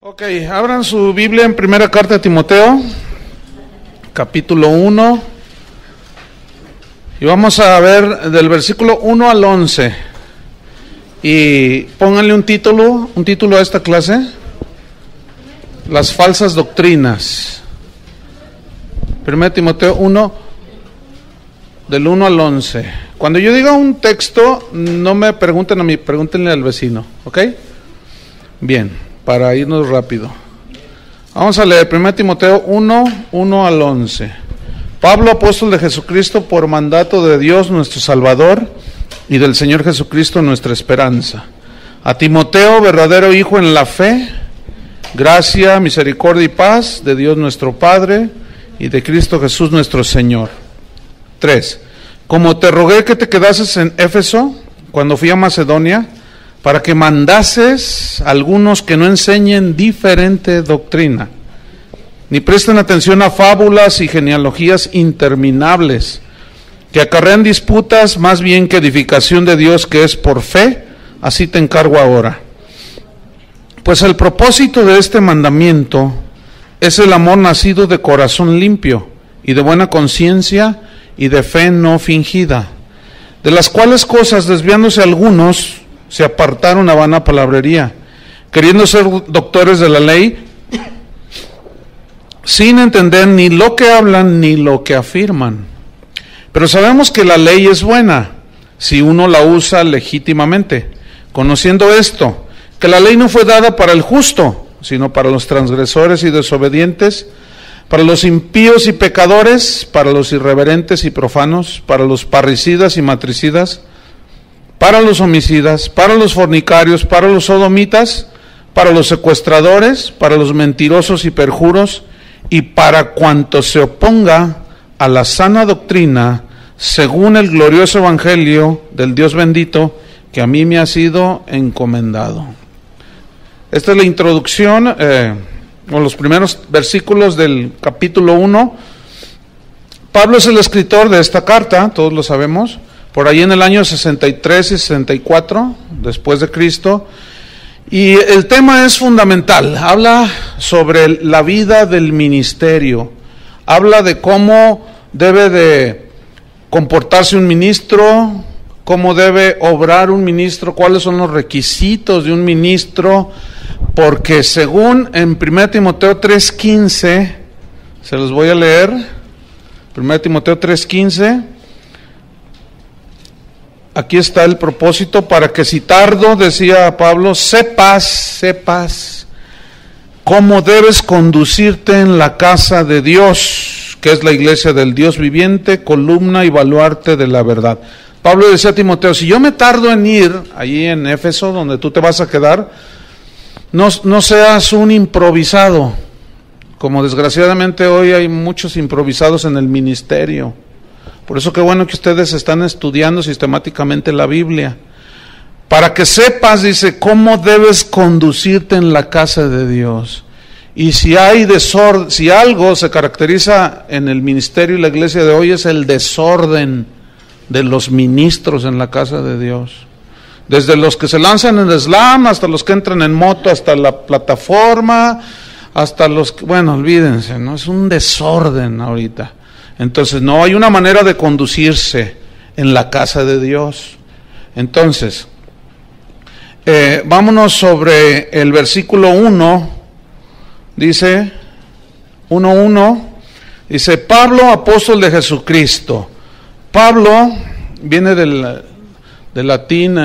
Ok, abran su Biblia en primera carta de Timoteo, capítulo 1, y vamos a ver del versículo 1 al 11, y pónganle un título a esta clase: las falsas doctrinas. Primera Timoteo 1, del 1 al 11. Cuando yo diga un texto, no me pregunten a mí, pregúntenle al vecino, ¿ok? Bien. Para irnos rápido, vamos a leer 1 Timoteo 1, 1 al 11. Pablo, apóstol de Jesucristo, por mandato de Dios nuestro Salvador y del Señor Jesucristo nuestra esperanza. A Timoteo, verdadero hijo en la fe, gracia, misericordia y paz de Dios nuestro Padre y de Cristo Jesús nuestro Señor. 3. Como te rogué que te quedases en Éfeso cuando fui a Macedonia, para que mandases a algunos que no enseñen diferente doctrina, ni presten atención a fábulas y genealogías interminables, que acarrean disputas más bien que edificación de Dios, que es por fe. Así te encargo ahora. Pues el propósito de este mandamiento es el amor nacido de corazón limpio y de buena conciencia y de fe no fingida, de las cuales cosas, desviándose algunos, se apartaron a vana palabrería, queriendo ser doctores de la ley, sin entender ni lo que hablan ni lo que afirman. Pero sabemos que la ley es buena si uno la usa legítimamente, conociendo esto, que la ley no fue dada para el justo, sino para los transgresores y desobedientes, para los impíos y pecadores, para los irreverentes y profanos, para los parricidas y matricidas, para los homicidas, para los fornicarios, para los sodomitas, para los secuestradores, para los mentirosos y perjuros, y para cuanto se oponga a la sana doctrina, según el glorioso evangelio del Dios bendito, que a mí me ha sido encomendado. Esta es la introducción, o los primeros versículos del capítulo 1. Pablo es el escritor de esta carta, todos lo sabemos, por ahí en el año 63 y 64 después de Cristo, y el tema es fundamental. Habla sobre la vida del ministerio, habla de cómo debe de comportarse un ministro, cómo debe obrar un ministro, cuáles son los requisitos de un ministro, porque según en 1 Timoteo 3:15, se los voy a leer, 1 Timoteo 3:15, aquí está el propósito: para que si tardo, decía Pablo, sepas cómo debes conducirte en la casa de Dios, que es la iglesia del Dios viviente, columna y baluarte de la verdad. Pablo decía a Timoteo: si yo me tardo en ir allí en Éfeso, donde tú te vas a quedar, no seas un improvisado, como desgraciadamente hoy hay muchos improvisados en el ministerio. Por eso qué bueno que ustedes están estudiando sistemáticamente la Biblia, para que sepas, dice, cómo debes conducirte en la casa de Dios. Y si hay desorden, si algo se caracteriza en el ministerio y la iglesia de hoy, es el desorden de los ministros en la casa de Dios. Desde los que se lanzan en el slam, hasta los que entran en moto, hasta la plataforma, hasta los que, bueno, olvídense, ¿no? Es un desorden ahorita. Entonces no hay una manera de conducirse en la casa de Dios. Entonces, vámonos sobre el versículo 1, dice 1:1, dice: Pablo, apóstol de Jesucristo. Pablo viene del latín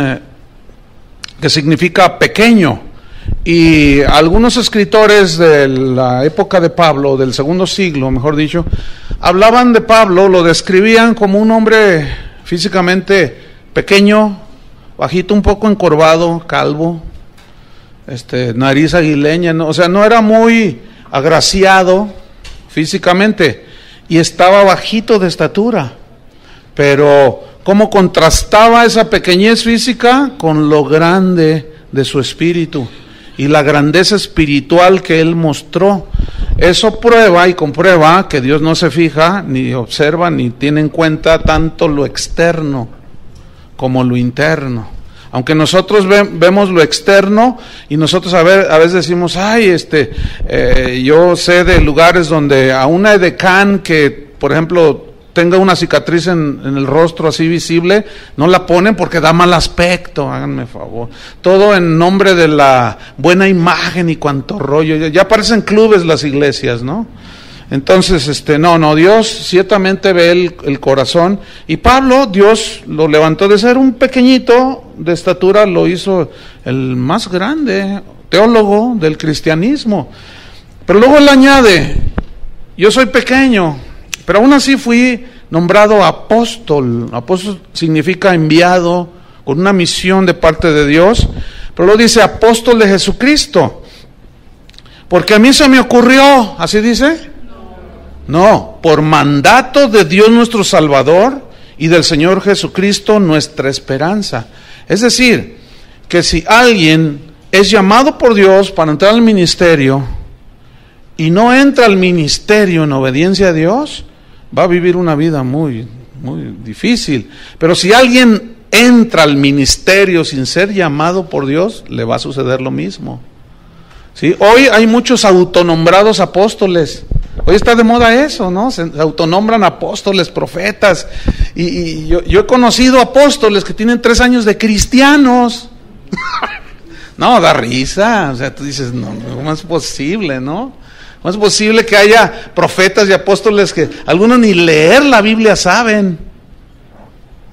que significa pequeño. Y algunos escritores de la época de Pablo, del segundo siglo, mejor dicho, hablaban de Pablo, lo describían como un hombre físicamente pequeño, bajito, un poco encorvado, calvo, nariz aguileña, ¿no? O sea, no era muy agraciado físicamente, y estaba bajito de estatura, pero cómo contrastaba esa pequeñez física con lo grande de su espíritu y la grandeza espiritual que él mostró. Eso prueba y comprueba que Dios no se fija, ni observa, ni tiene en cuenta tanto lo externo como lo interno. Aunque nosotros vemos lo externo y nosotros a veces decimos, ay, yo sé de lugares donde a una edecán que, por ejemplo, tenga una cicatriz en el rostro así visible, no la ponen porque da mal aspecto, háganme favor. Todo en nombre de la buena imagen y cuanto rollo. Ya parecen clubes las iglesias, ¿no? Entonces, no, Dios ciertamente ve el corazón. Y Pablo, Dios lo levantó de ser un pequeñito de estatura, lo hizo el más grande teólogo del cristianismo. Pero luego él añade, yo soy pequeño, pero aún así fui nombrado apóstol. Apóstol significa enviado con una misión de parte de Dios. Pero luego dice apóstol de Jesucristo. Porque a mí se me ocurrió, ¿así dice? No, por mandato de Dios nuestro Salvador y del Señor Jesucristo nuestra esperanza. Es decir, que si alguien es llamado por Dios para entrar al ministerio y no entra al ministerio en obediencia a Dios, va a vivir una vida muy, muy difícil. Pero si alguien entra al ministerio sin ser llamado por Dios, le va a suceder lo mismo. ¿Sí? Hoy hay muchos autonombrados apóstoles. Hoy está de moda eso, ¿no? Se autonombran apóstoles, profetas. Y yo he conocido apóstoles que tienen 3 años de cristianos. No, da risa. O sea, tú dices, no, ¿cómo es posible, no? ¿Cómo es posible que haya profetas y apóstoles que algunos ni leer la Biblia saben?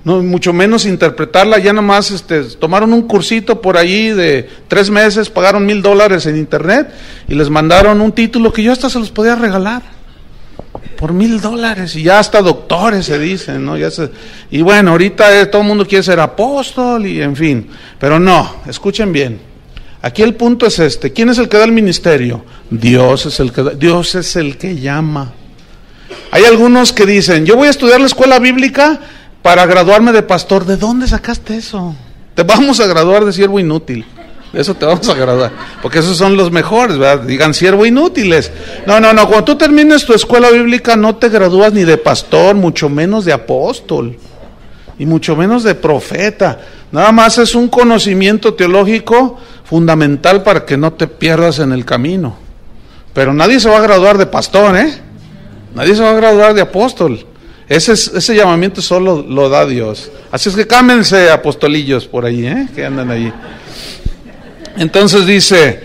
No, mucho menos interpretarla. Ya nomás tomaron un cursito por allí de 3 meses, pagaron $1,000 en internet y les mandaron un título que yo hasta se los podía regalar por $1,000, y ya hasta doctores se dicen, ¿no? Y bueno, ahorita todo el mundo quiere ser apóstol y en fin, pero no, escuchen bien. Aquí el punto es ¿quién es el que da el ministerio? Dios es el que da, Dios es el que llama. Hay algunos que dicen, yo voy a estudiar la escuela bíblica para graduarme de pastor. ¿De dónde sacaste eso? Te vamos a graduar de siervo inútil. De eso te vamos a graduar, porque esos son los mejores, ¿verdad? Digan siervo inútiles. No, cuando tú termines tu escuela bíblica no te gradúas ni de pastor, mucho menos de apóstol, y mucho menos de profeta. Nada más es un conocimiento teológico fundamental para que no te pierdas en el camino. Pero nadie se va a graduar de pastor, Nadie se va a graduar de apóstol. Ese llamamiento solo lo da Dios. Así es que cámbiense apostolillos por ahí, que andan allí. Entonces dice,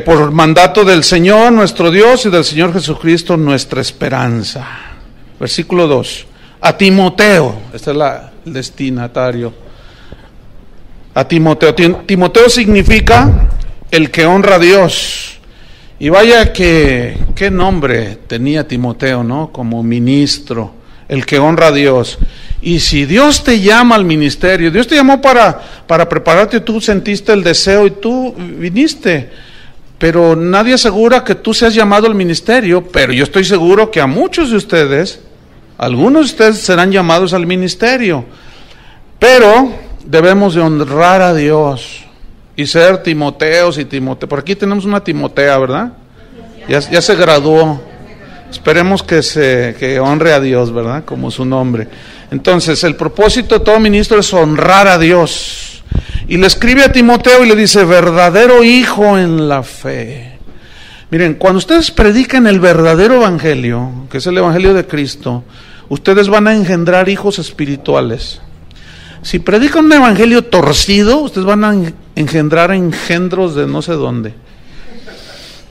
por mandato del Señor nuestro Dios y del Señor Jesucristo nuestra esperanza. Versículo 2. A Timoteo, este es el destinatario. A Timoteo. Timoteo significa el que honra a Dios. Y vaya qué nombre tenía Timoteo, ¿no? Como ministro, el que honra a Dios. Y si Dios te llama al ministerio, Dios te llamó para prepararte, tú sentiste el deseo y tú viniste. Pero nadie asegura que tú seas llamado al ministerio, pero yo estoy seguro que a muchos de ustedes, algunos de ustedes serán llamados al ministerio. Pero debemos de honrar a Dios y ser Timoteos y Timoteo. Por aquí tenemos una Timotea, ¿verdad? Ya se graduó. Esperemos que honre a Dios, ¿verdad? Como su nombre. Entonces, el propósito de todo ministro es honrar a Dios. Y le escribe a Timoteo y le dice, verdadero hijo en la fe. Miren, cuando ustedes predican el verdadero evangelio, que es el evangelio de Cristo, ustedes van a engendrar hijos espirituales. Si predican un evangelio torcido, ustedes van a engendrar engendros de no sé dónde.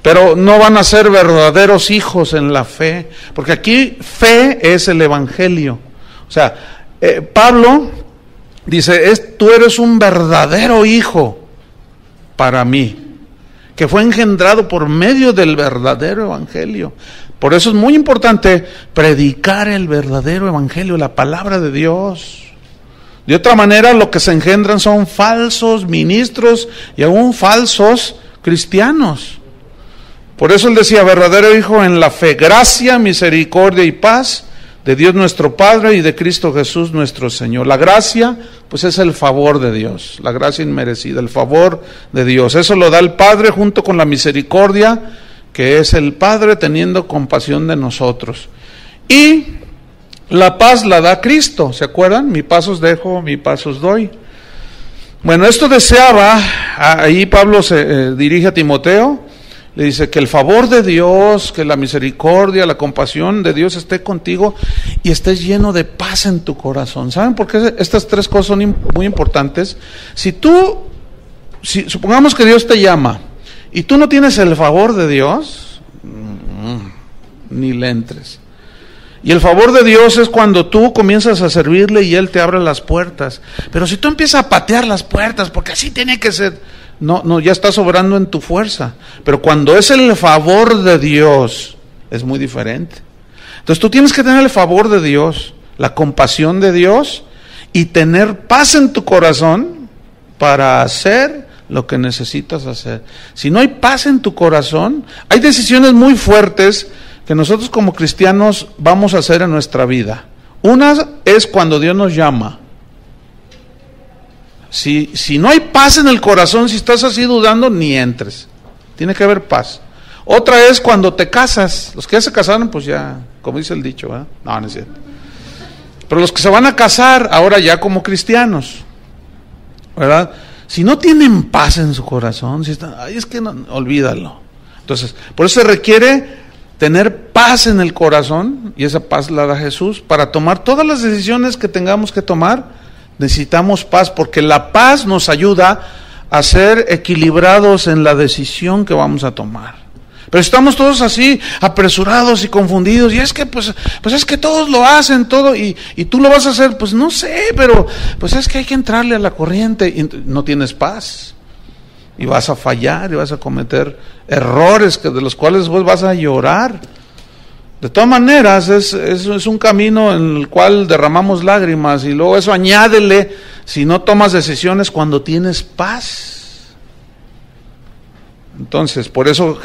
Pero no van a ser verdaderos hijos en la fe, porque aquí fe es el evangelio. O sea, Pablo dice, tú eres un verdadero hijo para mí, que fue engendrado por medio del verdadero evangelio. Por eso es muy importante predicar el verdadero evangelio, la palabra de Dios. De otra manera, lo que se engendran son falsos ministros y aún falsos cristianos. Por eso él decía, verdadero hijo en la fe, gracia, misericordia y paz de Dios nuestro Padre y de Cristo Jesús nuestro Señor. La gracia, pues es el favor de Dios, la gracia inmerecida, el favor de Dios. Eso lo da el Padre junto con la misericordia, que es el Padre teniendo compasión de nosotros. Y la paz la da Cristo, ¿se acuerdan? Mi paz os dejo, mi paz os doy. Bueno, esto deseaba, ahí Pablo se dirige a Timoteo, le dice que el favor de Dios, que la misericordia, la compasión de Dios esté contigo y estés lleno de paz en tu corazón. ¿Saben por qué estas tres cosas son muy importantes? Si supongamos que Dios te llama y tú no tienes el favor de Dios, ni le entres. Y el favor de Dios es cuando tú comienzas a servirle y Él te abre las puertas. Pero si tú empiezas a patear las puertas, porque así tiene que ser, no, ya estás obrando en tu fuerza. Pero cuando es el favor de Dios, es muy diferente. Entonces tú tienes que tener el favor de Dios, la compasión de Dios y tener paz en tu corazón para hacer lo que necesitas hacer. Si no hay paz en tu corazón, hay decisiones muy fuertes que nosotros como cristianos vamos a hacer en nuestra vida. Una es cuando Dios nos llama. Si no hay paz en el corazón, si estás así dudando, ni entres. Tiene que haber paz. Otra es cuando te casas. Los que ya se casaron, pues ya, como dice el dicho, ¿verdad? No es cierto. Pero los que se van a casar ahora ya como cristianos, ¿verdad? Si no tienen paz en su corazón, si están, es que no, olvídalo. Entonces, por eso se requiere tener paz en el corazón, y esa paz la da Jesús. Para tomar todas las decisiones que tengamos que tomar, necesitamos paz, porque la paz nos ayuda a ser equilibrados en la decisión que vamos a tomar. Pero estamos todos así, apresurados y confundidos, y es que pues es que todos lo hacen, todo, y tú lo vas a hacer, pues no sé, pero pues es que hay que entrarle a la corriente, y no tienes paz. Y vas a fallar y vas a cometer errores de los cuales vos vas a llorar. De todas maneras, es un camino en el cual derramamos lágrimas, y luego eso añádele si no tomas decisiones cuando tienes paz. Entonces, por eso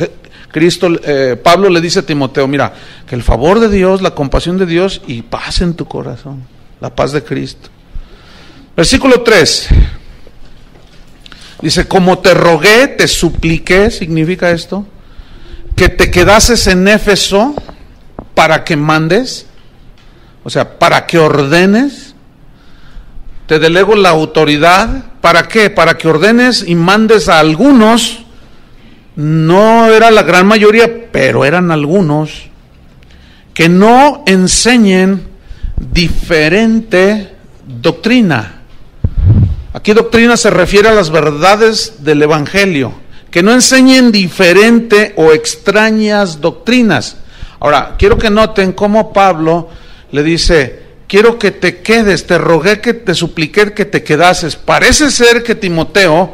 Pablo le dice a Timoteo, mira, que el favor de Dios, la compasión de Dios y paz en tu corazón, la paz de Cristo. Versículo 3. Dice, como te rogué, te supliqué, significa esto, que te quedases en Éfeso para que mandes, o sea, para que ordenes, te delego la autoridad, ¿para qué? Para que ordenes y mandes a algunos, no era la gran mayoría, pero eran algunos, que no enseñen diferente doctrina. Aquí doctrina se refiere a las verdades del Evangelio, que no enseñen diferente o extrañas doctrinas. Ahora, quiero que noten cómo Pablo le dice, quiero que te quedes, te rogué, que te supliqué que te quedases. Parece ser que Timoteo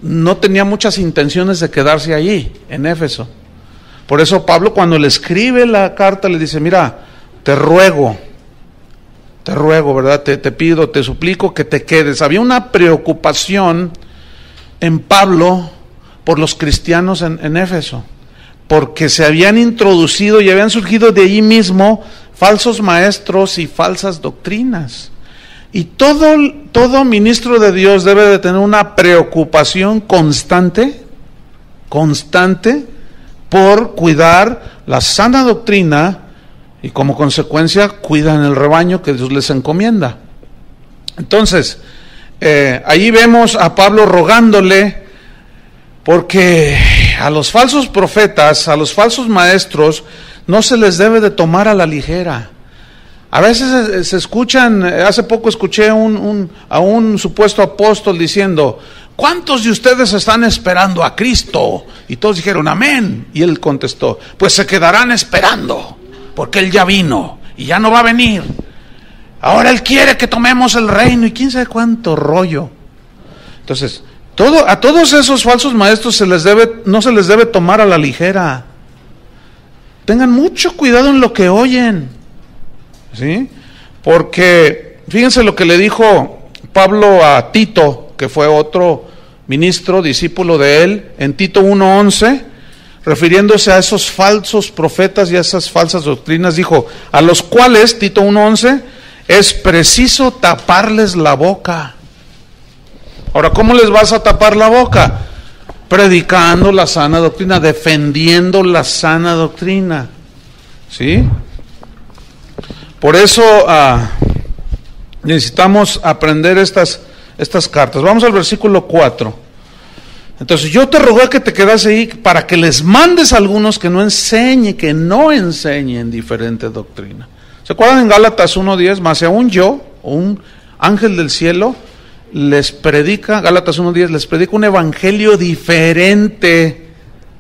no tenía muchas intenciones de quedarse allí, en Éfeso. Por eso Pablo, cuando le escribe la carta, le dice, mira, te ruego, ¿verdad? Te pido, te suplico que te quedes. Había una preocupación en Pablo por los cristianos en Éfeso, porque se habían introducido y habían surgido de allí mismo falsos maestros y falsas doctrinas. Y todo ministro de Dios debe de tener una preocupación constante por cuidar la sana doctrina, y como consecuencia cuidan el rebaño que Dios les encomienda. Entonces, ahí vemos a Pablo rogándole, porque a los falsos profetas, a los falsos maestros, no se les debe de tomar a la ligera. A veces se escuchan, hace poco escuché a un supuesto apóstol diciendo, ¿cuántos de ustedes están esperando a Cristo? Y todos dijeron, amén. Y él contestó, pues se quedarán esperando, porque Él ya vino y ya no va a venir. Ahora Él quiere que tomemos el reino y quién sabe cuánto rollo. Entonces, a todos esos falsos maestros no se les debe tomar a la ligera. Tengan mucho cuidado en lo que oyen, ¿sí? Porque fíjense lo que le dijo Pablo a Tito, que fue otro ministro, discípulo de él, en Tito 1:11, refiriéndose a esos falsos profetas y a esas falsas doctrinas, dijo, a los cuales, Tito 1:11, es preciso taparles la boca. Ahora, ¿cómo les vas a tapar la boca? Predicando la sana doctrina, defendiendo la sana doctrina, ¿sí? Por eso necesitamos aprender estas estas cartas. Vamos al versículo 4. Entonces yo te rogué que te quedas ahí para que les mandes a algunos que no enseñen diferente doctrina. ¿Se acuerdan en Gálatas 1:10? Más aún yo, un ángel del cielo, les predica, Gálatas 1:10, les predica un evangelio diferente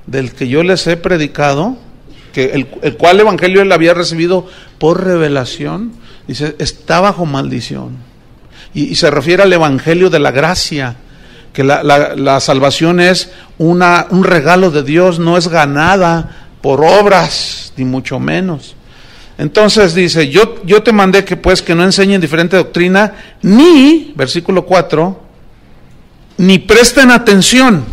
del que yo les he predicado, que el cual evangelio él había recibido por revelación. Dice, está bajo maldición. Y se refiere al evangelio de la gracia, que la salvación es un regalo de Dios, no es ganada por obras, ni mucho menos. Entonces dice, yo te mandé que no enseñen diferente doctrina, ni, versículo 4, ni presten atención.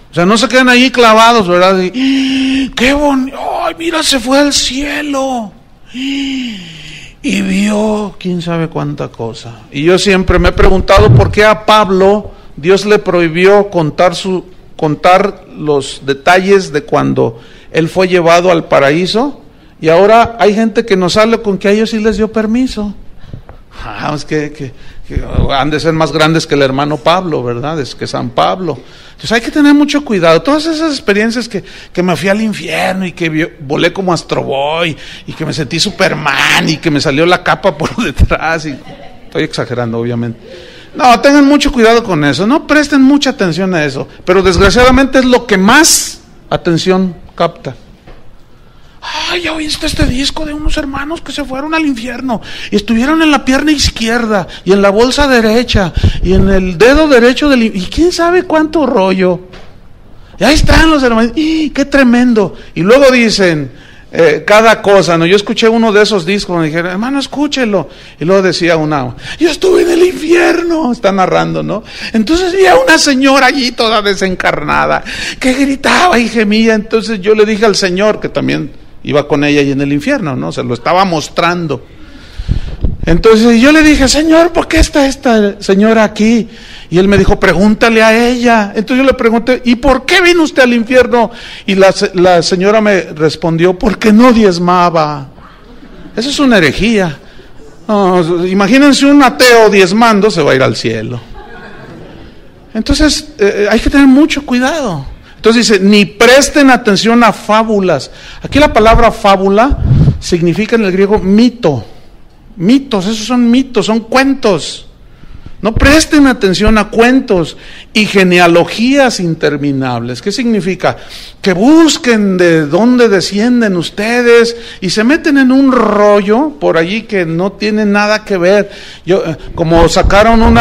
O sea, no se queden ahí clavados, ¿verdad? Y, ¡qué bonito! ¡Ay, mira, se fue al cielo! Y vio quién sabe cuánta cosa. Y yo siempre me he preguntado por qué a Pablo Dios le prohibió contar los detalles de cuando él fue llevado al paraíso, y ahora hay gente que nos sale con que a ellos sí les dio permiso. Es que han de ser más grandes que el hermano Pablo, ¿verdad? Es que San Pablo. Entonces hay que tener mucho cuidado. Todas esas experiencias que me fui al infierno y que volé como Astro Boy y que me sentí Superman y que me salió la capa por detrás. Estoy exagerando, obviamente. No, tengan mucho cuidado con eso. No presten mucha atención a eso. Pero desgraciadamente es lo que más atención capta. Ay, ¿ya oíste este disco de unos hermanos que se fueron al infierno y estuvieron en la pierna izquierda y en la bolsa derecha y en el dedo derecho y quién sabe cuánto rollo? Y ahí están los hermanos. ¡Y qué tremendo! Y luego dicen cada cosa, ¿no? Yo escuché uno de esos discos, me dijeron, hermano, escúchelo. Y luego decía yo estuve en el infierno, está narrando, ¿no? Entonces vi a una señora allí toda desencarnada que gritaba y gemía. Entonces yo le dije al Señor, que también iba con ella y en el infierno, ¿no? Se lo estaba mostrando. Entonces yo le dije, Señor, ¿por qué está esta señora aquí? Y él me dijo, pregúntale a ella. Entonces yo le pregunté, ¿y por qué vino usted al infierno? Y la señora me respondió, porque no diezmaba. Eso es una herejía. No, imagínense un ateo diezmando, se va a ir al cielo. Entonces hay que tener mucho cuidado. Entonces dice, ni presten atención a fábulas. Aquí la palabra fábula significa en el griego mito. Mitos, esos son mitos, son cuentos. No presten atención a cuentos y genealogías interminables. ¿Qué significa? Que busquen de dónde descienden ustedes y se meten en un rollo por allí que no tiene nada que ver. Como sacaron un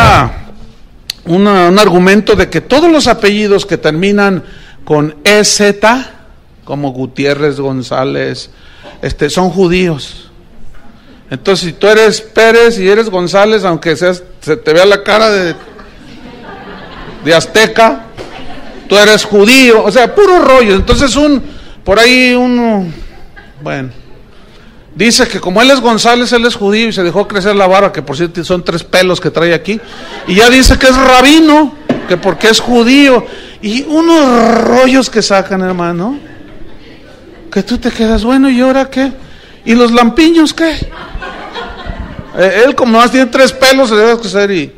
argumento de que todos los apellidos que terminan con EZ, como Gutiérrez, González, son judíos. Entonces, si tú eres Pérez y eres González, aunque se te vea la cara de azteca, tú eres judío, o sea, puro rollo. Entonces bueno, dice que como él es González, él es judío y se dejó crecer la barba, que por cierto son 3 pelos que trae aquí, y ya dice que es rabino, que porque es judío, y unos rollos que sacan, hermano, que tú te quedas, bueno, ¿y ahora qué? ¿Y los lampiños qué? Él como más tiene 3 pelos se debe crecer y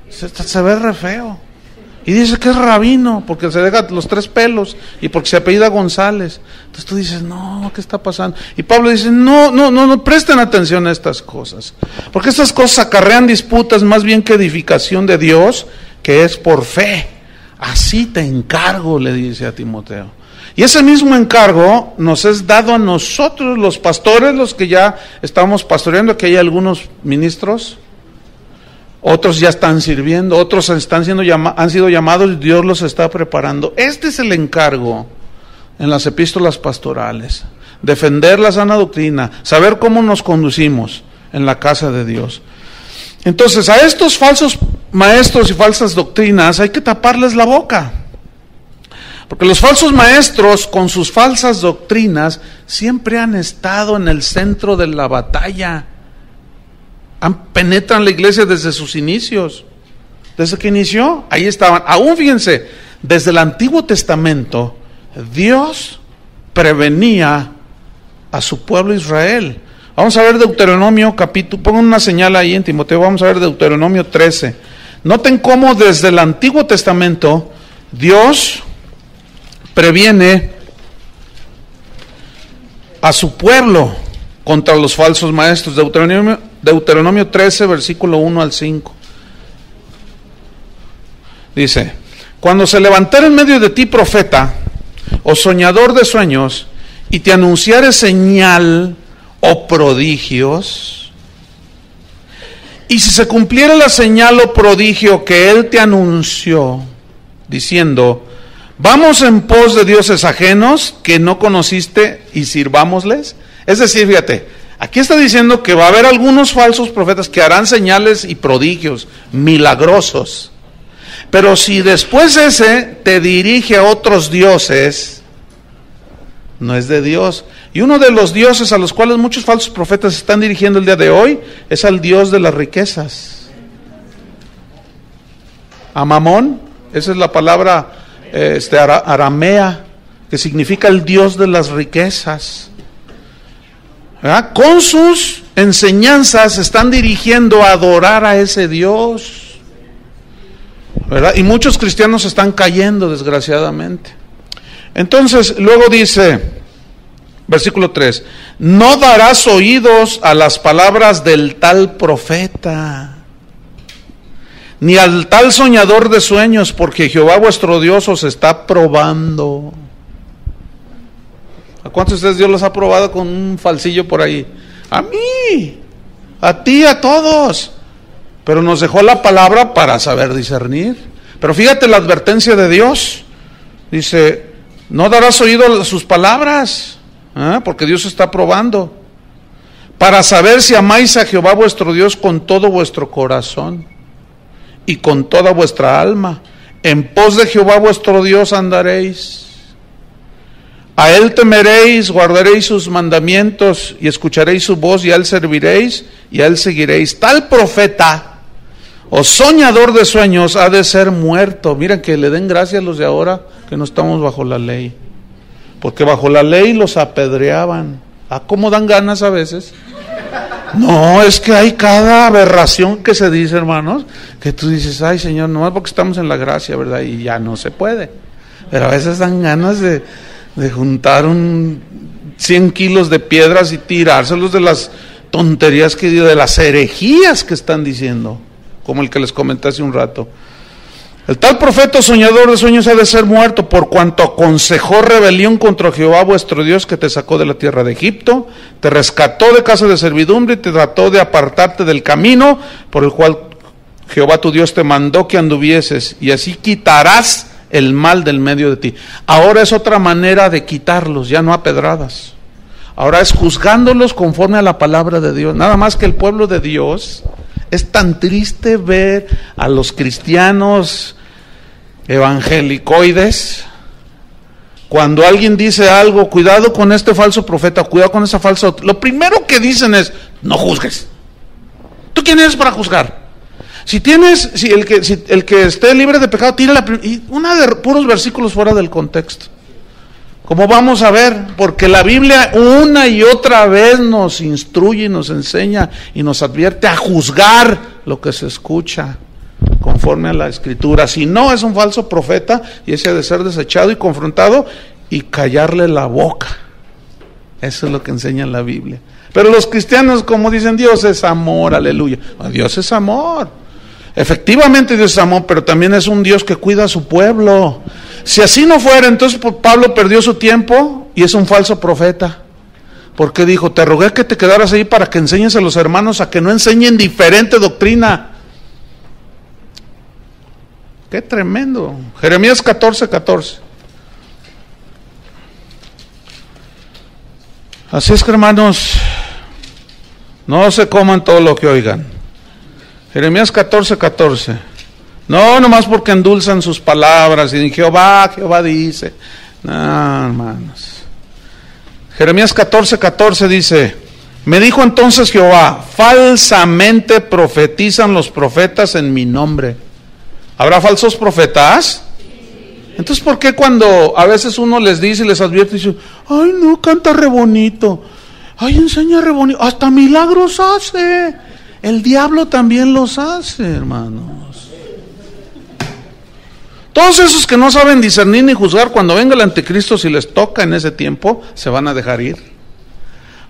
se ve re feo. Y dice que es rabino porque se deja los 3 pelos y porque se apellida González. Entonces tú dices, no, ¿qué está pasando? Y Pablo dice, no presten atención a estas cosas, porque estas cosas acarrean disputas más bien que edificación de Dios, que es por fe. Así te encargo, le dice a Timoteo. Y ese mismo encargo nos es dado a nosotros, los pastores, los que ya estamos pastoreando, que hay algunos ministros, otros ya están sirviendo, otros han sido llamados y Dios los está preparando. Este es el encargo en las epístolas pastorales: defender la sana doctrina, saber cómo nos conducimos en la casa de Dios. Entonces, a estos falsos maestros y falsas doctrinas hay que taparles la boca. Porque los falsos maestros, con sus falsas doctrinas, siempre han estado en el centro de la batalla. Penetran la iglesia desde sus inicios. Desde que inició, ahí estaban. Aún fíjense, desde el Antiguo Testamento, Dios prevenía a su pueblo Israel. Vamos a ver Deuteronomio capítulo, pongan una señal ahí en Timoteo, vamos a ver Deuteronomio 13. Noten cómo desde el Antiguo Testamento Dios previene a su pueblo contra los falsos maestros. Deuteronomio 13, versículo 1 al 5. Dice: cuando se levantare en medio de ti profeta o soñador de sueños, y te anunciare señal o prodigios, y si se cumpliera la señal o prodigio que él te anunció, diciendo: vamos en pos de dioses ajenos que no conociste y sirvámosles. Es decir, fíjate, aquí está diciendo que va a haber algunos falsos profetas que harán señales y prodigios milagrosos. Pero si después ese te dirige a otros dioses, no es de Dios. Y uno de los dioses a los cuales muchos falsos profetas están dirigiendo el día de hoy es al Dios de las riquezas. A Mamón, esa es la palabra aramea, que significa el Dios de las riquezas. ¿Verdad? Con sus enseñanzas se están dirigiendo a adorar a ese Dios, ¿verdad? Y muchos cristianos están cayendo, desgraciadamente. Entonces, luego dice, versículo 3: no darás oídos a las palabras del tal profeta, ni al tal soñador de sueños, porque Jehová vuestro Dios os está probando. ¿A cuántos de ustedes Dios los ha probado con un falsillo por ahí? A mí, a ti, a todos. Pero nos dejó la palabra para saber discernir. Pero fíjate la advertencia de Dios. Dice: no darás oído a sus palabras, porque Dios está probando, para saber si amáis a Jehová vuestro Dios con todo vuestro corazón y con toda vuestra alma. En pos de Jehová vuestro Dios andaréis. A él temeréis, guardaréis sus mandamientos y escucharéis su voz, y a él serviréis y a él seguiréis. Tal profeta o soñador de sueños ha de ser muerto. Miren, que le den gracias a los de ahora que no estamos bajo la ley, porque bajo la ley los apedreaban. ¿A cómo dan ganas a veces? No, es que hay cada aberración que se dice, hermanos, que tú dices: ay, Señor, nomás porque estamos en la gracia, ¿verdad? Y ya no se puede. Pero a veces dan ganas de juntar 100 kilos de piedras y tirárselos de las tonterías de las herejías que están diciendo, como el que les comenté hace un rato. El tal profeta soñador de sueños ha de ser muerto, por cuanto aconsejó rebelión contra Jehová vuestro Dios, que te sacó de la tierra de Egipto, te rescató de casa de servidumbre y te trató de apartarte del camino por el cual Jehová tu Dios te mandó que anduvieses, y así quitarás el mal del medio de ti. Ahora es otra manera de quitarlos, ya no a pedradas. Ahora es juzgándolos conforme a la palabra de Dios. Nada más que el pueblo de Dios, es tan triste ver a los cristianos evangelicoides, cuando alguien dice algo: cuidado con este falso profeta, cuidado con esa falsa, lo primero que dicen es: no juzgues. ¿Tú quién eres para juzgar? Si el que esté libre de pecado, tira una de puros versículos fuera del contexto. Como vamos a ver, porque la Biblia una y otra vez nos instruye y nos enseña y nos advierte a juzgar lo que se escucha conforme a la Escritura. Si no, es un falso profeta y ese ha de ser desechado y confrontado y callarle la boca. Eso es lo que enseña la Biblia. Pero los cristianos, como dicen: Dios es amor, aleluya. Dios es amor. Efectivamente Dios es amor, pero también es un Dios que cuida a su pueblo. Si así no fuera, entonces Pablo perdió su tiempo y es un falso profeta, porque dijo: te rogué que te quedaras ahí para que enseñes a los hermanos a que no enseñen diferente doctrina. Qué tremendo. Jeremías 14:14. Así es que, hermanos, no se coman todo lo que oigan. Jeremías 14:14. No, nomás porque endulzan sus palabras y Jehová dice. No, hermanos. Jeremías 14:14 dice: me dijo entonces Jehová: falsamente profetizan los profetas en mi nombre. ¿Habrá falsos profetas? Entonces, ¿por qué cuando a veces uno les dice y les advierte, dice: ay, no, canta re bonito, ay, enseña re bonito, hasta milagros hace? El diablo también los hace, hermanos. Todos esos que no saben discernir ni juzgar, cuando venga el anticristo, si les toca en ese tiempo, se van a dejar ir.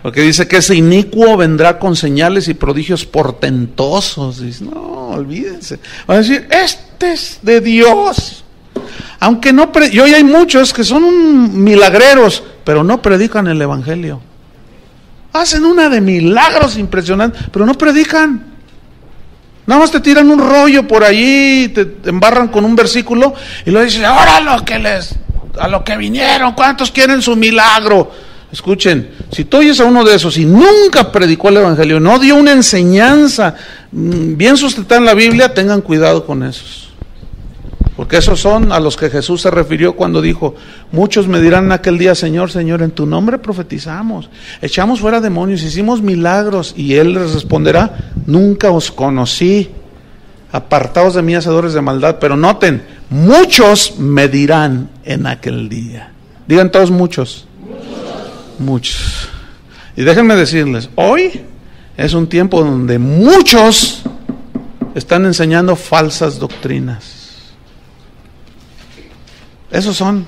Porque dice que ese inicuo vendrá con señales y prodigios portentosos. Dice, no, olvídense. Van a decir, este es de Dios. Aunque no, y hoy hay muchos que son milagreros, pero no predican el evangelio. Hacen una de milagros impresionantes, pero no predican. Nada más te tiran un rollo por allí, te embarran con un versículo y luego dicen, ahora a lo que vinieron, ¿cuántos quieren su milagro? Escuchen, si tú oyes a uno de esos y nunca predicó el evangelio, no dio una enseñanza bien sustentada en la Biblia, tengan cuidado con esos. Porque esos son a los que Jesús se refirió cuando dijo, muchos me dirán en aquel día, Señor, Señor, en tu nombre profetizamos, echamos fuera demonios, hicimos milagros, y Él les responderá, nunca os conocí, apartaos de mí, hacedores de maldad. Pero noten, muchos me dirán en aquel día. Digan todos muchos. Muchos. Y déjenme decirles, hoy es un tiempo donde muchos están enseñando falsas doctrinas. Esos son.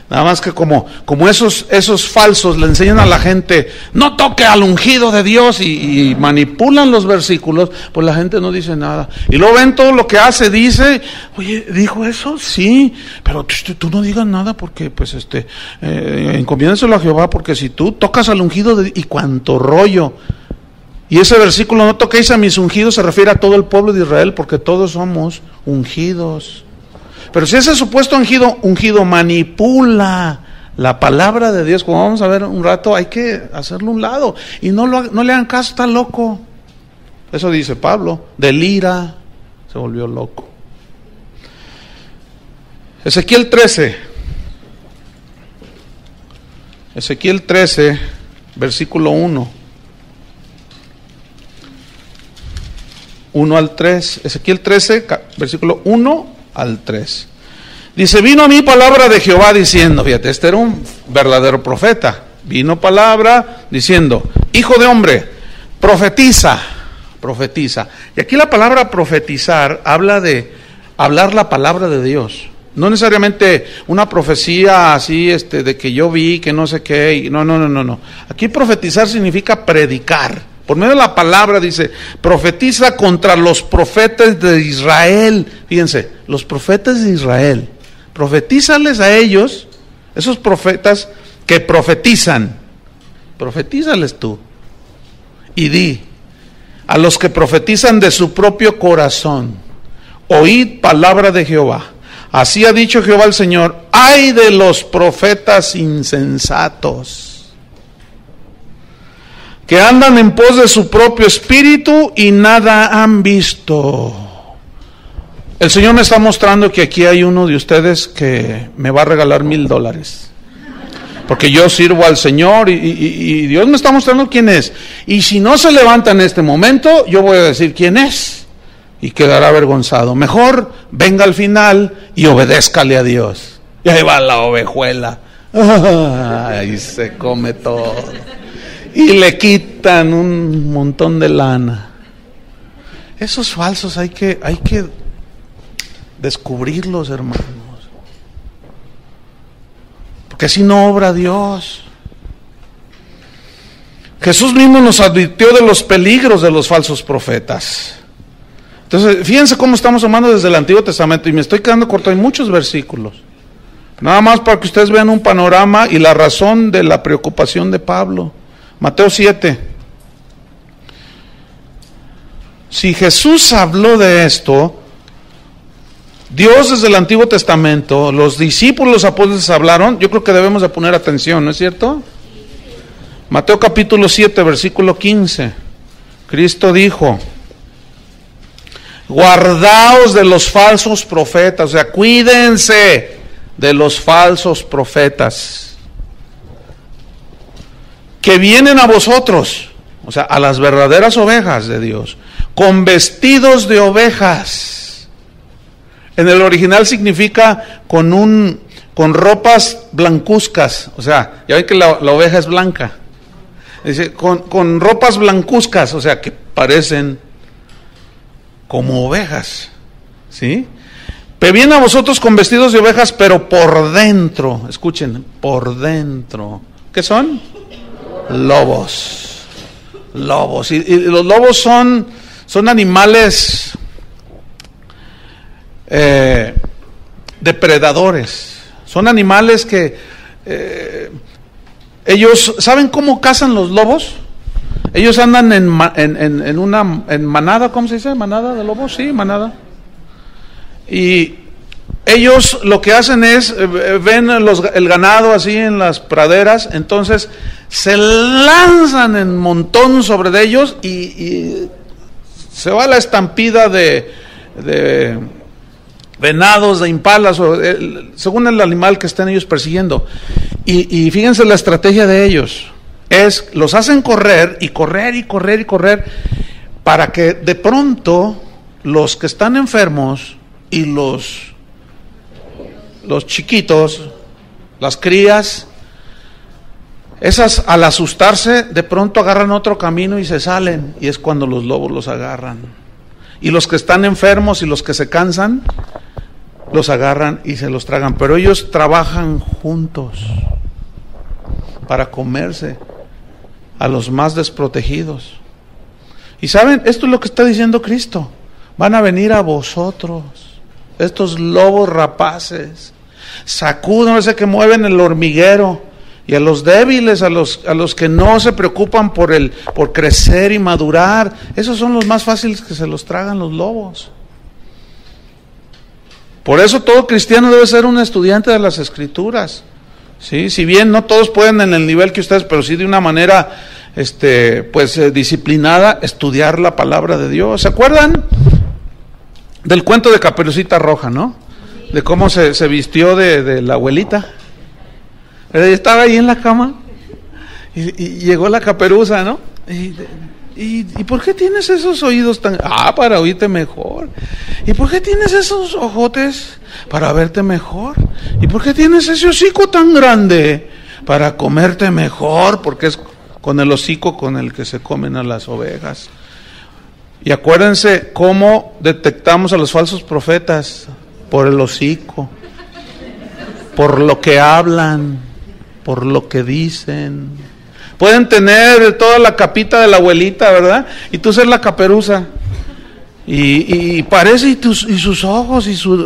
Nada más que como esos falsos le enseñan a la gente, no toque al ungido de Dios, y manipulan los versículos, pues la gente no dice nada. Y luego ven todo lo que hace, dice, oye, ¿dijo eso? Sí, pero tú no digas nada porque, pues, encomiéndenselo a Jehová, porque si tú tocas al ungido y cuánto rollo. Y ese versículo, no toquéis a mis ungidos, se refiere a todo el pueblo de Israel, porque todos somos ungidos. Pero si ese supuesto ungido manipula la palabra de Dios, como vamos a ver un rato, hay que hacerlo a un lado. Y no le hagan caso, está loco. Eso dice Pablo, delira, se volvió loco. Ezequiel 13, versículo 1. 1 al 3. Ezequiel 13, versículo 1 al 3. Dice, vino a mí palabra de Jehová diciendo, fíjate, este era un verdadero profeta. Vino palabra diciendo, hijo de hombre, profetiza. Y aquí la palabra profetizar habla de hablar la palabra de Dios. No necesariamente una profecía así, de que yo vi, que no sé qué. No. Aquí profetizar significa predicar. Por medio de la palabra dice, profetiza contra los profetas de Israel. Fíjense, los profetas de Israel. Profetízales a ellos, esos profetas que profetizan. Profetízales tú. Y di, a los que profetizan de su propio corazón, oíd palabra de Jehová. Así ha dicho Jehová el Señor, ay de los profetas insensatos, que andan en pos de su propio espíritu y nada han visto. El Señor me está mostrando que aquí hay uno de ustedes que me va a regalar $1,000. Porque yo sirvo al Señor y Dios me está mostrando quién es. Y si no se levanta en este momento, yo voy a decir quién es. Y quedará avergonzado. Mejor venga al final y obedézcale a Dios. Y ahí va la ovejuela. Ahí se come todo. Y le quitan un montón de lana. Esos falsos hay que descubrirlos, hermanos. Porque así no obra Dios. Jesús mismo nos advirtió de los peligros de los falsos profetas. Entonces, fíjense cómo estamos tomando desde el Antiguo Testamento. Y me estoy quedando corto, hay muchos versículos. Nada más para que ustedes vean un panorama y la razón de la preocupación de Pablo. Mateo 7. Si Jesús habló de esto, Dios desde el Antiguo Testamento, los discípulos, los apóstoles hablaron, yo creo que debemos de poner atención, ¿no es cierto? Mateo capítulo 7, versículo 15. Cristo dijo, guardaos de los falsos profetas, o sea, cuídense de los falsos profetas que vienen a vosotros, o sea, a las verdaderas ovejas de Dios, con vestidos de ovejas. En el original significa con ropas blancuzcas, o sea, ya ven que la oveja es blanca. Dice, con ropas blancuzcas, o sea, que parecen como ovejas, ¿sí? Vienen a vosotros con vestidos de ovejas, pero por dentro, escuchen, por dentro, ¿qué son? Lobos. Lobos. Y los lobos son animales depredadores. Son animales que ellos, ¿saben cómo cazan los lobos? Ellos andan en manada, ¿cómo se dice? ¿Manada de lobos? Sí, manada. Y ellos lo que hacen es, ven el ganado así en las praderas, entonces se lanzan en montón sobre de ellos y se va la estampida de venados, de impalas, según el animal que estén ellos persiguiendo. Y fíjense la estrategia de ellos, los hacen correr y correr y correr y correr, para que de pronto los que están enfermos y los chiquitos, las crías, esas al asustarse de pronto agarran otro camino y se salen, y es cuando los lobos los agarran. Y los que están enfermos y los que se cansan, los agarran y se los tragan. Pero ellos trabajan juntos para comerse a los más desprotegidos. Y saben, esto es lo que está diciendo Cristo: van a venir a vosotros estos lobos rapaces, sacúdense, que mueven el hormiguero, y a los débiles, a los que no se preocupan por crecer y madurar, esos son los más fáciles que se los tragan los lobos. Por eso todo cristiano debe ser un estudiante de las Escrituras. ¿Sí? Si bien no todos pueden en el nivel que ustedes, pero sí de una manera disciplinada, estudiar la palabra de Dios. ¿Se acuerdan del cuento de Caperucita Roja, no? De cómo se vistió de la abuelita. Ella estaba ahí en la cama y llegó la caperuza, ¿no? ¿Y por qué tienes esos oídos tan... para oírte mejor. ¿Y por qué tienes esos ojotes? Para verte mejor. ¿Y por qué tienes ese hocico tan grande? Para comerte mejor, porque es con el hocico con el que se comen a las ovejas. Y acuérdense cómo detectamos a los falsos profetas: por el hocico, por lo que hablan, por lo que dicen. Pueden tener toda la capita de la abuelita, ¿verdad? Y tú ser la caperuza. Y parece, y sus ojos, y sus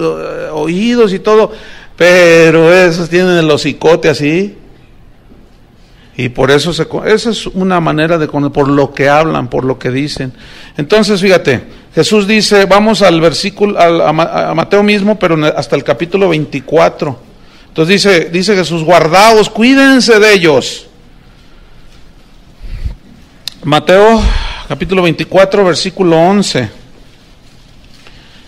oídos, y todo. Pero esos tienen el hocicote así. Y por eso, esa es una manera de conocer, por lo que hablan, por lo que dicen. Entonces, fíjate, Jesús dice, vamos al versículo, a Mateo mismo, pero hasta el capítulo 24. Entonces dice Jesús: guardaos, cuídense de ellos. Mateo capítulo 24, versículo 11.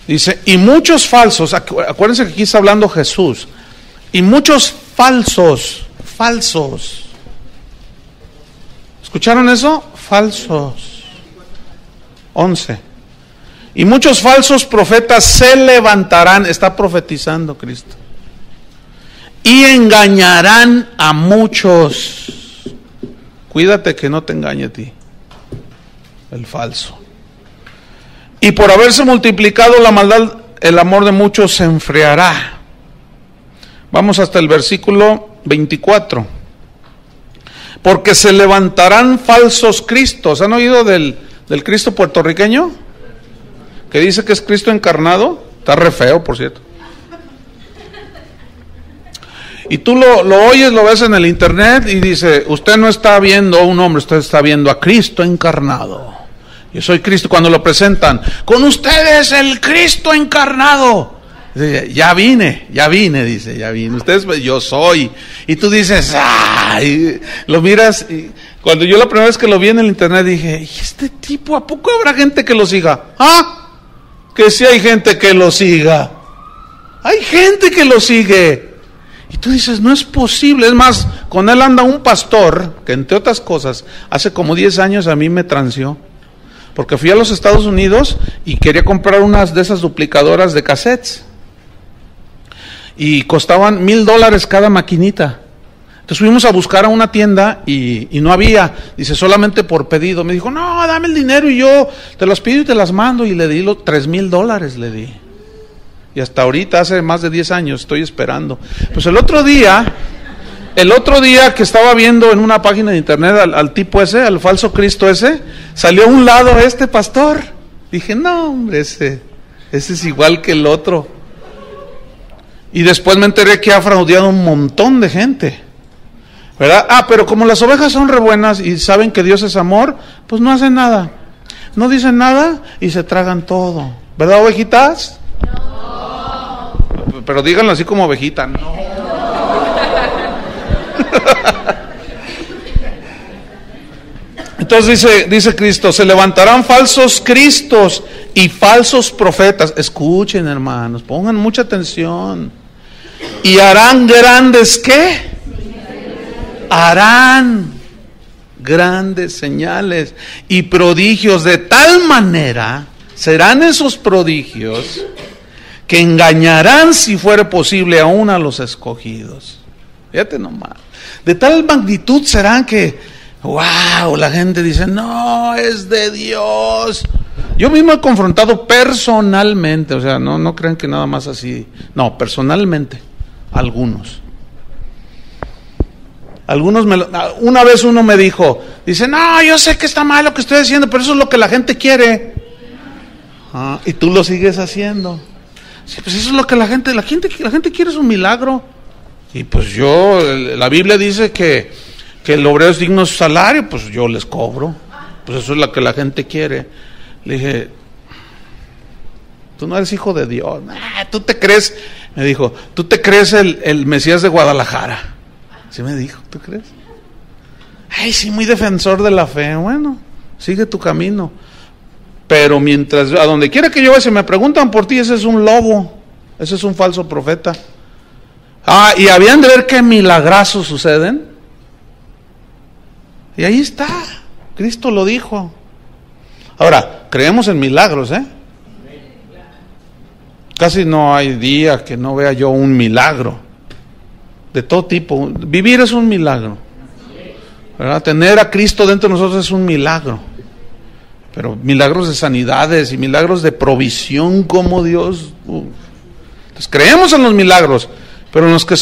Dice, y muchos falsos, acuérdense que aquí está hablando Jesús, y muchos falsos. ¿Escucharon eso? Falsos. 11. Y muchos falsos profetas se levantarán, está profetizando Cristo, y engañarán a muchos. Cuídate que no te engañe a ti el falso. Y por haberse multiplicado la maldad, el amor de muchos se enfriará. Vamos hasta el versículo 24. Porque se levantarán falsos cristos. ¿Han oído del Cristo puertorriqueño? Que dice que es Cristo encarnado. Está re feo, por cierto. Y tú lo oyes, lo ves en el internet y dice, usted no está viendo a un hombre, usted está viendo a Cristo encarnado. Yo soy Cristo. Cuando lo presentan, con ustedes el Cristo encarnado. Dice, ya vine, dice, ya vine. Ustedes, yo soy. Y tú dices, ¡ay! Lo miras. Y cuando yo la primera vez que lo vi en el internet dije, ¿y este tipo, a poco habrá gente que lo siga? Que sí hay gente que lo siga. Hay gente que lo sigue. Y tú dices, no es posible. Es más, con él anda un pastor que, entre otras cosas, hace como 10 años a mí me transió. Porque fui a los Estados Unidos y quería comprar unas de esas duplicadoras de cassettes. Y costaban $1,000 cada maquinita. Entonces fuimos a buscar a una tienda y no había. Dice, solamente por pedido. Me dijo, no, dame el dinero y yo te las pido y te las mando. Y le di $3,000, le di. Y hasta ahorita, hace más de 10 años, estoy esperando. Pues el otro día que estaba viendo en una página de internet al tipo ese, al falso Cristo ese, salió a un lado este pastor. Dije, no hombre, ese es igual que el otro. Y después me enteré que ha fraudeado un montón de gente, ¿verdad? Pero como las ovejas son re buenas y saben que Dios es amor, pues no hacen nada. No dicen nada y se tragan todo. ¿Verdad, ovejitas? No. Pero díganlo así como ovejita, no. Entonces dice Cristo, se levantarán falsos cristos y falsos profetas. Escuchen, hermanos, pongan mucha atención. Y harán grandes, ¿qué? Harán grandes señales y prodigios, de tal manera serán esos prodigios que engañarán, si fuere posible, aún a los escogidos. Fíjate nomás, de tal magnitud serán que, wow, la gente dice, no, es de Dios. Yo mismo he confrontado personalmente, o sea, no crean que nada más así, no, personalmente, algunos, una vez uno me dijo, dice, no, yo sé que está mal lo que estoy haciendo, pero eso es lo que la gente quiere. Y tú lo sigues haciendo. Sí, pues eso es lo que la gente quiere, es un milagro. Y pues la Biblia dice que el obrero es digno de su salario, pues yo les cobro. Pues eso es lo que la gente quiere. Le dije, tú no eres hijo de Dios. Tú te crees, me dijo, tú te crees el Mesías de Guadalajara. ¿Sí me dijo? ¿Tú crees? Ay, sí, muy defensor de la fe. Bueno, sigue tu camino. Pero mientras, a donde quiera que yo vaya, si me preguntan por ti, ese es un lobo, ese es un falso profeta. Y habían de ver qué milagrazos suceden. Y ahí está, Cristo lo dijo. Ahora, creemos en milagros, Casi no hay día que no vea yo un milagro. De todo tipo. Vivir es un milagro, ¿verdad? Tener a Cristo dentro de nosotros es un milagro. Pero milagros de sanidades y milagros de provisión como Dios. Entonces creemos en los milagros, pero en los que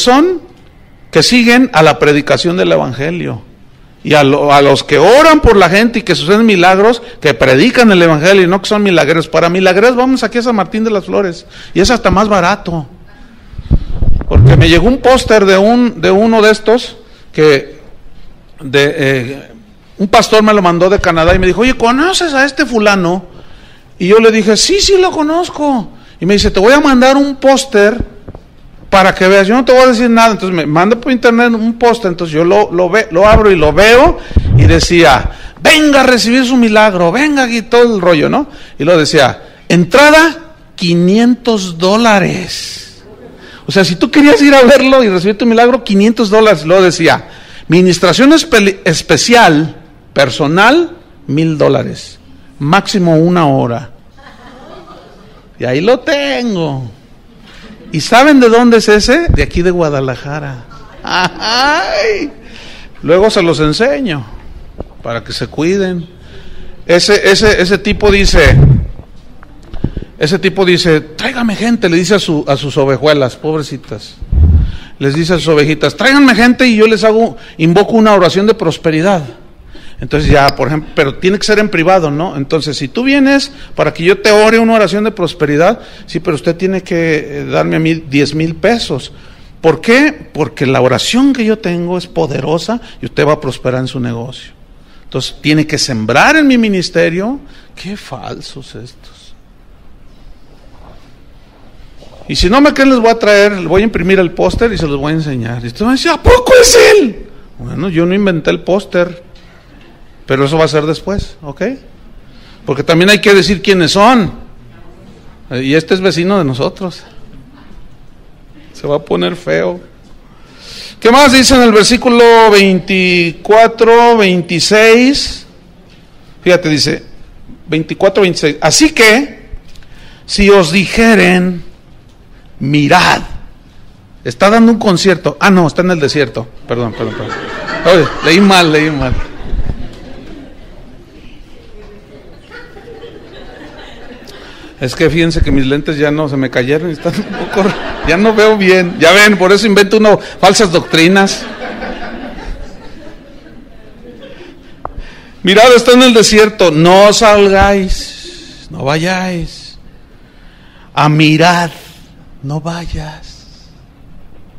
siguen a la predicación del Evangelio. Y a los que oran por la gente y que suceden milagros, que predican el Evangelio y no que son milagreros. Para milagreros vamos aquí a San Martín de las Flores. Y es hasta más barato. Porque me llegó un póster de uno de estos que un pastor me lo mandó de Canadá y me dijo, oye, ¿conoces a este fulano? Y yo le dije, sí lo conozco. Y me dice, te voy a mandar un póster para que veas. Yo no te voy a decir nada. Entonces me manda por internet un póster. Entonces yo lo abro y lo veo y decía, venga a recibir su milagro, venga aquí, todo el rollo, ¿no? Y lo decía, entrada $500. O sea, si tú querías ir a verlo y recibir tu milagro, $500. Lo decía, ministración especial, personal, $1,000, máximo 1 hora. Y ahí lo tengo. ¿Y saben de dónde es ese? De aquí de Guadalajara. ¡Ay! Luego se los enseño para que se cuiden. Ese tipo dice, tráigame gente, le dice a sus ovejuelas, pobrecitas. Les dice a sus ovejitas, tráiganme gente y yo les invoco una oración de prosperidad. Entonces ya, por ejemplo, pero tiene que ser en privado, ¿no? Entonces, si tú vienes para que yo te ore una oración de prosperidad, sí, pero usted tiene que darme a mí 10,000 pesos. ¿Por qué? Porque la oración que yo tengo es poderosa y usted va a prosperar en su negocio. Entonces, tiene que sembrar en mi ministerio. Qué falsos estos. Y si no me creen, les voy a traer, voy a imprimir el póster y se los voy a enseñar. Y usted va a decir, ¿a poco es él? Bueno, yo no inventé el póster. Pero eso va a ser después, ¿ok? Porque también hay que decir quiénes son. Y este es vecino de nosotros. Se va a poner feo. ¿Qué más dice en el versículo 24, 26? Fíjate, dice 24, 26. Así que, si os dijeren, mirad. Está dando un concierto. No, está en el desierto. Perdón. Oye, leí mal. Es que fíjense que mis lentes ya no se me cayeron y están un poco, ya no veo bien. Ya ven, por eso invento uno falsas doctrinas. Mirad, está en el desierto, no salgáis, no vayáis. A mirad, no vayas.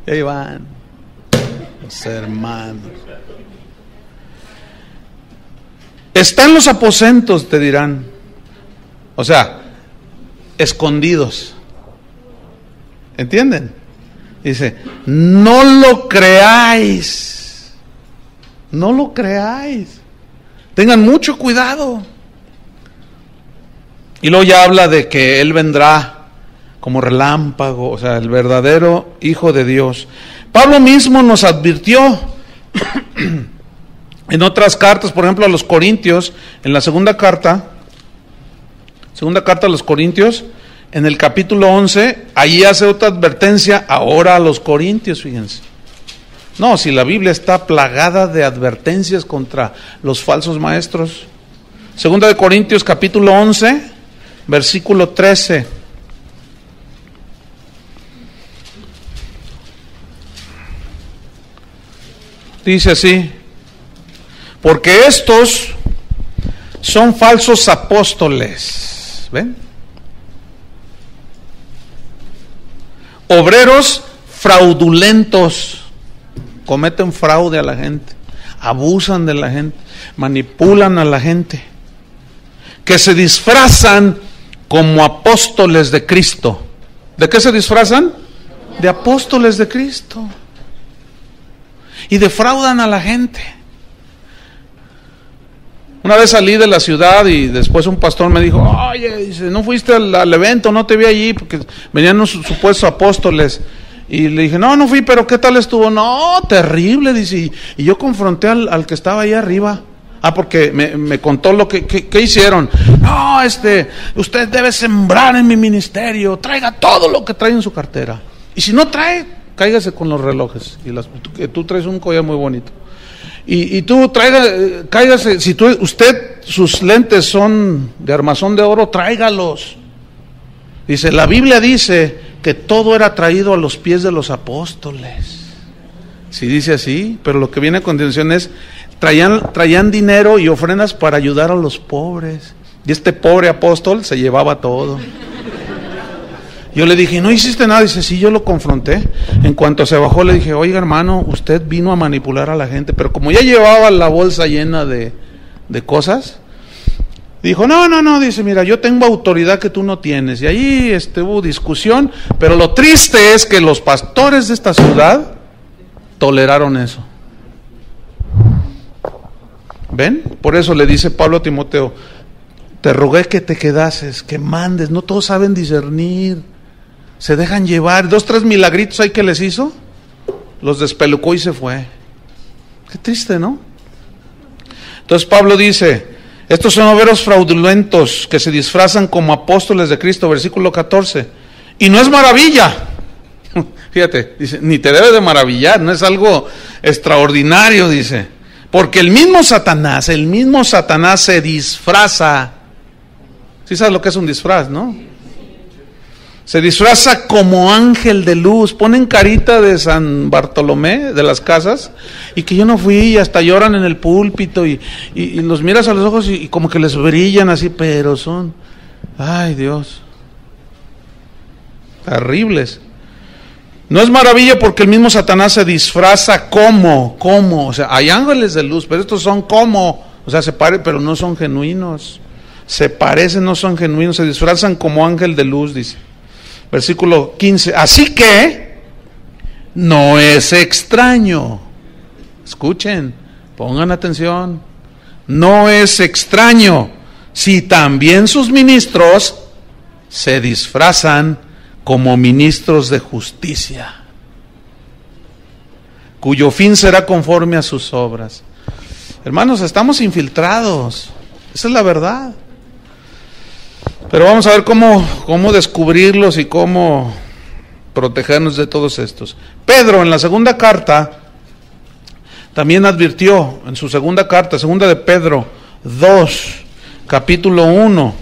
Y ahí van los hermanos. Están los aposentos, te dirán. O sea, escondidos. ¿Entienden? Dice, no lo creáis. No lo creáis. Tengan mucho cuidado. Y luego ya habla de que Él vendrá como relámpago, o sea, el verdadero Hijo de Dios. Pablo mismo nos advirtió en otras cartas, por ejemplo a los Corintios, en la segunda carta a los Corintios, en el capítulo 11, ahí hace otra advertencia ahora a los Corintios, fíjense. No, si la Biblia está plagada de advertencias contra los falsos maestros. Segunda de Corintios capítulo 11, versículo 13. Dice así: porque estos son falsos apóstoles, ¿ven? Obreros fraudulentos, cometen fraude a la gente, abusan de la gente, manipulan a la gente, que se disfrazan como apóstoles de Cristo. ¿De qué se disfrazan? De apóstoles de Cristo. Y defraudan a la gente. Una vez salí de la ciudad y después un pastor me dijo: oye, dice, ¿no fuiste al evento? No te vi allí porque venían unos supuestos apóstoles. Y le dije: no fui, pero ¿qué tal estuvo? No, terrible, dice. Y yo confronté al que estaba ahí arriba. Porque me contó lo que hicieron. No, usted debe sembrar en mi ministerio, traiga todo lo que trae en su cartera. Y si no trae, cáigase con los relojes. Y tú traes un collar muy bonito. Y tú cáigase, si sus lentes son de armazón de oro, tráigalos. Dice, la Biblia dice que todo era traído a los pies de los apóstoles. Sí dice así, pero lo que viene a continuación es, traían dinero y ofrendas para ayudar a los pobres. Y este pobre apóstol se llevaba todo. Yo le dije, ¿no hiciste nada? Dice, sí, yo lo confronté. En cuanto se bajó le dije, oiga hermano, usted vino a manipular a la gente. Pero como ya llevaba la bolsa llena de cosas, dijo, no, dice, mira, yo tengo autoridad que tú no tienes. Y ahí hubo discusión, pero lo triste es que los pastores de esta ciudad toleraron eso. ¿Ven? Por eso le dice Pablo a Timoteo, te rogué que te quedases, que mandes. No todos saben discernir, se dejan llevar. 2, 3 milagritos ahí que les hizo, los despelucó y se fue. Qué triste, ¿no? Entonces Pablo dice, estos son obreros fraudulentos que se disfrazan como apóstoles de Cristo, versículo 14. Y no es maravilla. Fíjate, dice, ni te debe de maravillar, no es algo extraordinario, dice. Porque el mismo Satanás se disfraza. ¿Sí sabes lo que es un disfraz, no? Se disfraza como ángel de luz. Ponen carita de San Bartolomé, de las casas, y que yo no fui, y hasta lloran en el púlpito, y los miras a los ojos y como que les brillan así, pero son, ay Dios, terribles. No es maravilla porque el mismo Satanás se disfraza como, o sea, hay ángeles de luz, pero estos son como, o sea, se parecen, pero no son genuinos. Se parecen, no son genuinos, se disfrazan como ángel de luz, dice. Versículo 15. Así que no es extraño. Escuchen, pongan atención. No es extraño si también sus ministros se disfrazan como ministros de justicia, cuyo fin será conforme a sus obras. Hermanos, estamos infiltrados, esa es la verdad. Pero vamos a ver cómo descubrirlos y cómo protegernos de todos estos. Pedro en la segunda carta también advirtió, en su segunda carta, segunda de Pedro 2, capítulo 1,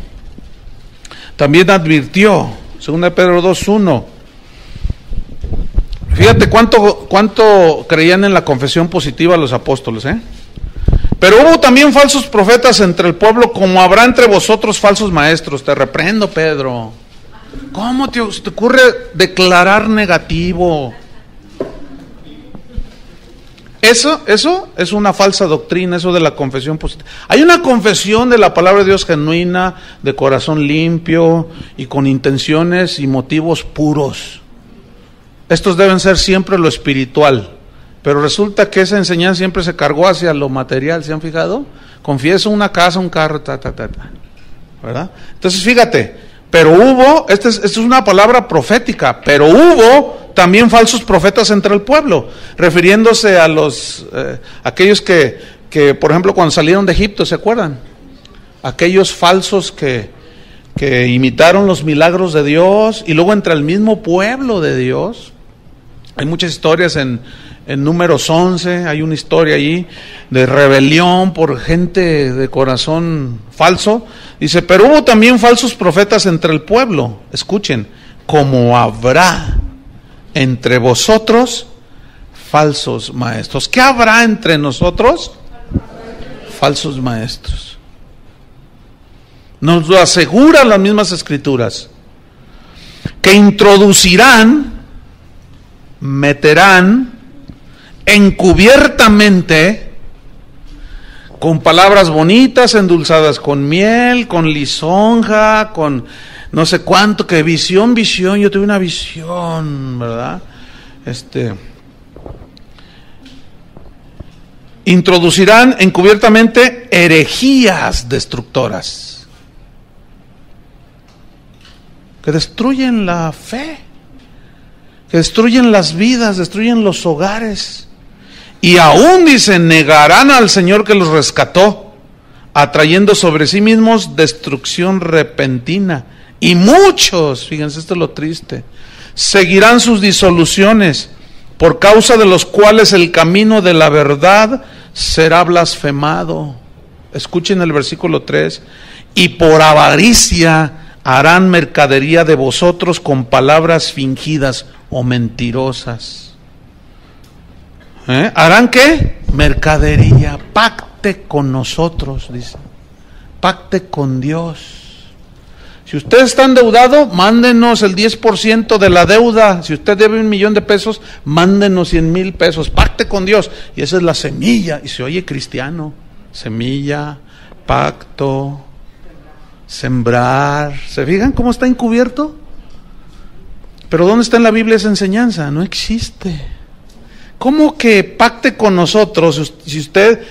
También advirtió, 2 Pedro 2:1. Fíjate cuánto creían en la confesión positiva los apóstoles, ¿eh? Pero hubo también falsos profetas entre el pueblo, como habrá entre vosotros falsos maestros. Te reprendo, Pedro. ¿Cómo te ocurre declarar negativo? Eso es una falsa doctrina, eso de la confesión positiva. Hay una confesión de la palabra de Dios genuina, de corazón limpio y con intenciones y motivos puros. Estos deben ser siempre lo espiritual. Pero resulta que esa enseñanza siempre se cargó hacia lo material, ¿se han fijado? Confieso una casa, un carro, ¿verdad? Entonces fíjate, pero hubo, esta es una palabra profética, pero hubo también falsos profetas entre el pueblo, refiriéndose a los aquellos que, por ejemplo, cuando salieron de Egipto, ¿se acuerdan? Aquellos falsos que imitaron los milagros de Dios, y luego entre el mismo pueblo de Dios. Hay muchas historias en Números 11, hay una historia allí de rebelión por gente de corazón falso. Dice, pero hubo también falsos profetas entre el pueblo. Escuchen, como habrá entre vosotros falsos maestros. ¿Qué habrá entre nosotros? Falsos maestros. Nos lo aseguran las mismas escrituras, que introducirán, meterán encubiertamente, con palabras bonitas, endulzadas con miel, con lisonja, con no sé cuánto, que visión, yo tuve una visión, ¿verdad? Introducirán encubiertamente herejías destructoras, que destruyen la fe, que destruyen las vidas, destruyen los hogares. Y aún, dice, negarán al Señor que los rescató, atrayendo sobre sí mismos destrucción repentina. Y muchos, fíjense, esto es lo triste, seguirán sus disoluciones, por causa de los cuales el camino de la verdad será blasfemado. Escuchen el versículo 3. Y por avaricia harán mercadería de vosotros con palabras fingidas o mentirosas. ¿Harán qué? Mercadería. Pacte con nosotros, dice. Pacte con Dios. Si usted está endeudado, mándenos el 10% de la deuda. Si usted debe $1,000,000 de pesos, mándenos 100,000 pesos. Pacte con Dios. Y esa es la semilla. Y se oye cristiano. Semilla, pacto, sembrar. ¿Se fijan cómo está encubierto? Pero ¿dónde está en la Biblia esa enseñanza? No existe. ¿Cómo que pacte con nosotros? Si usted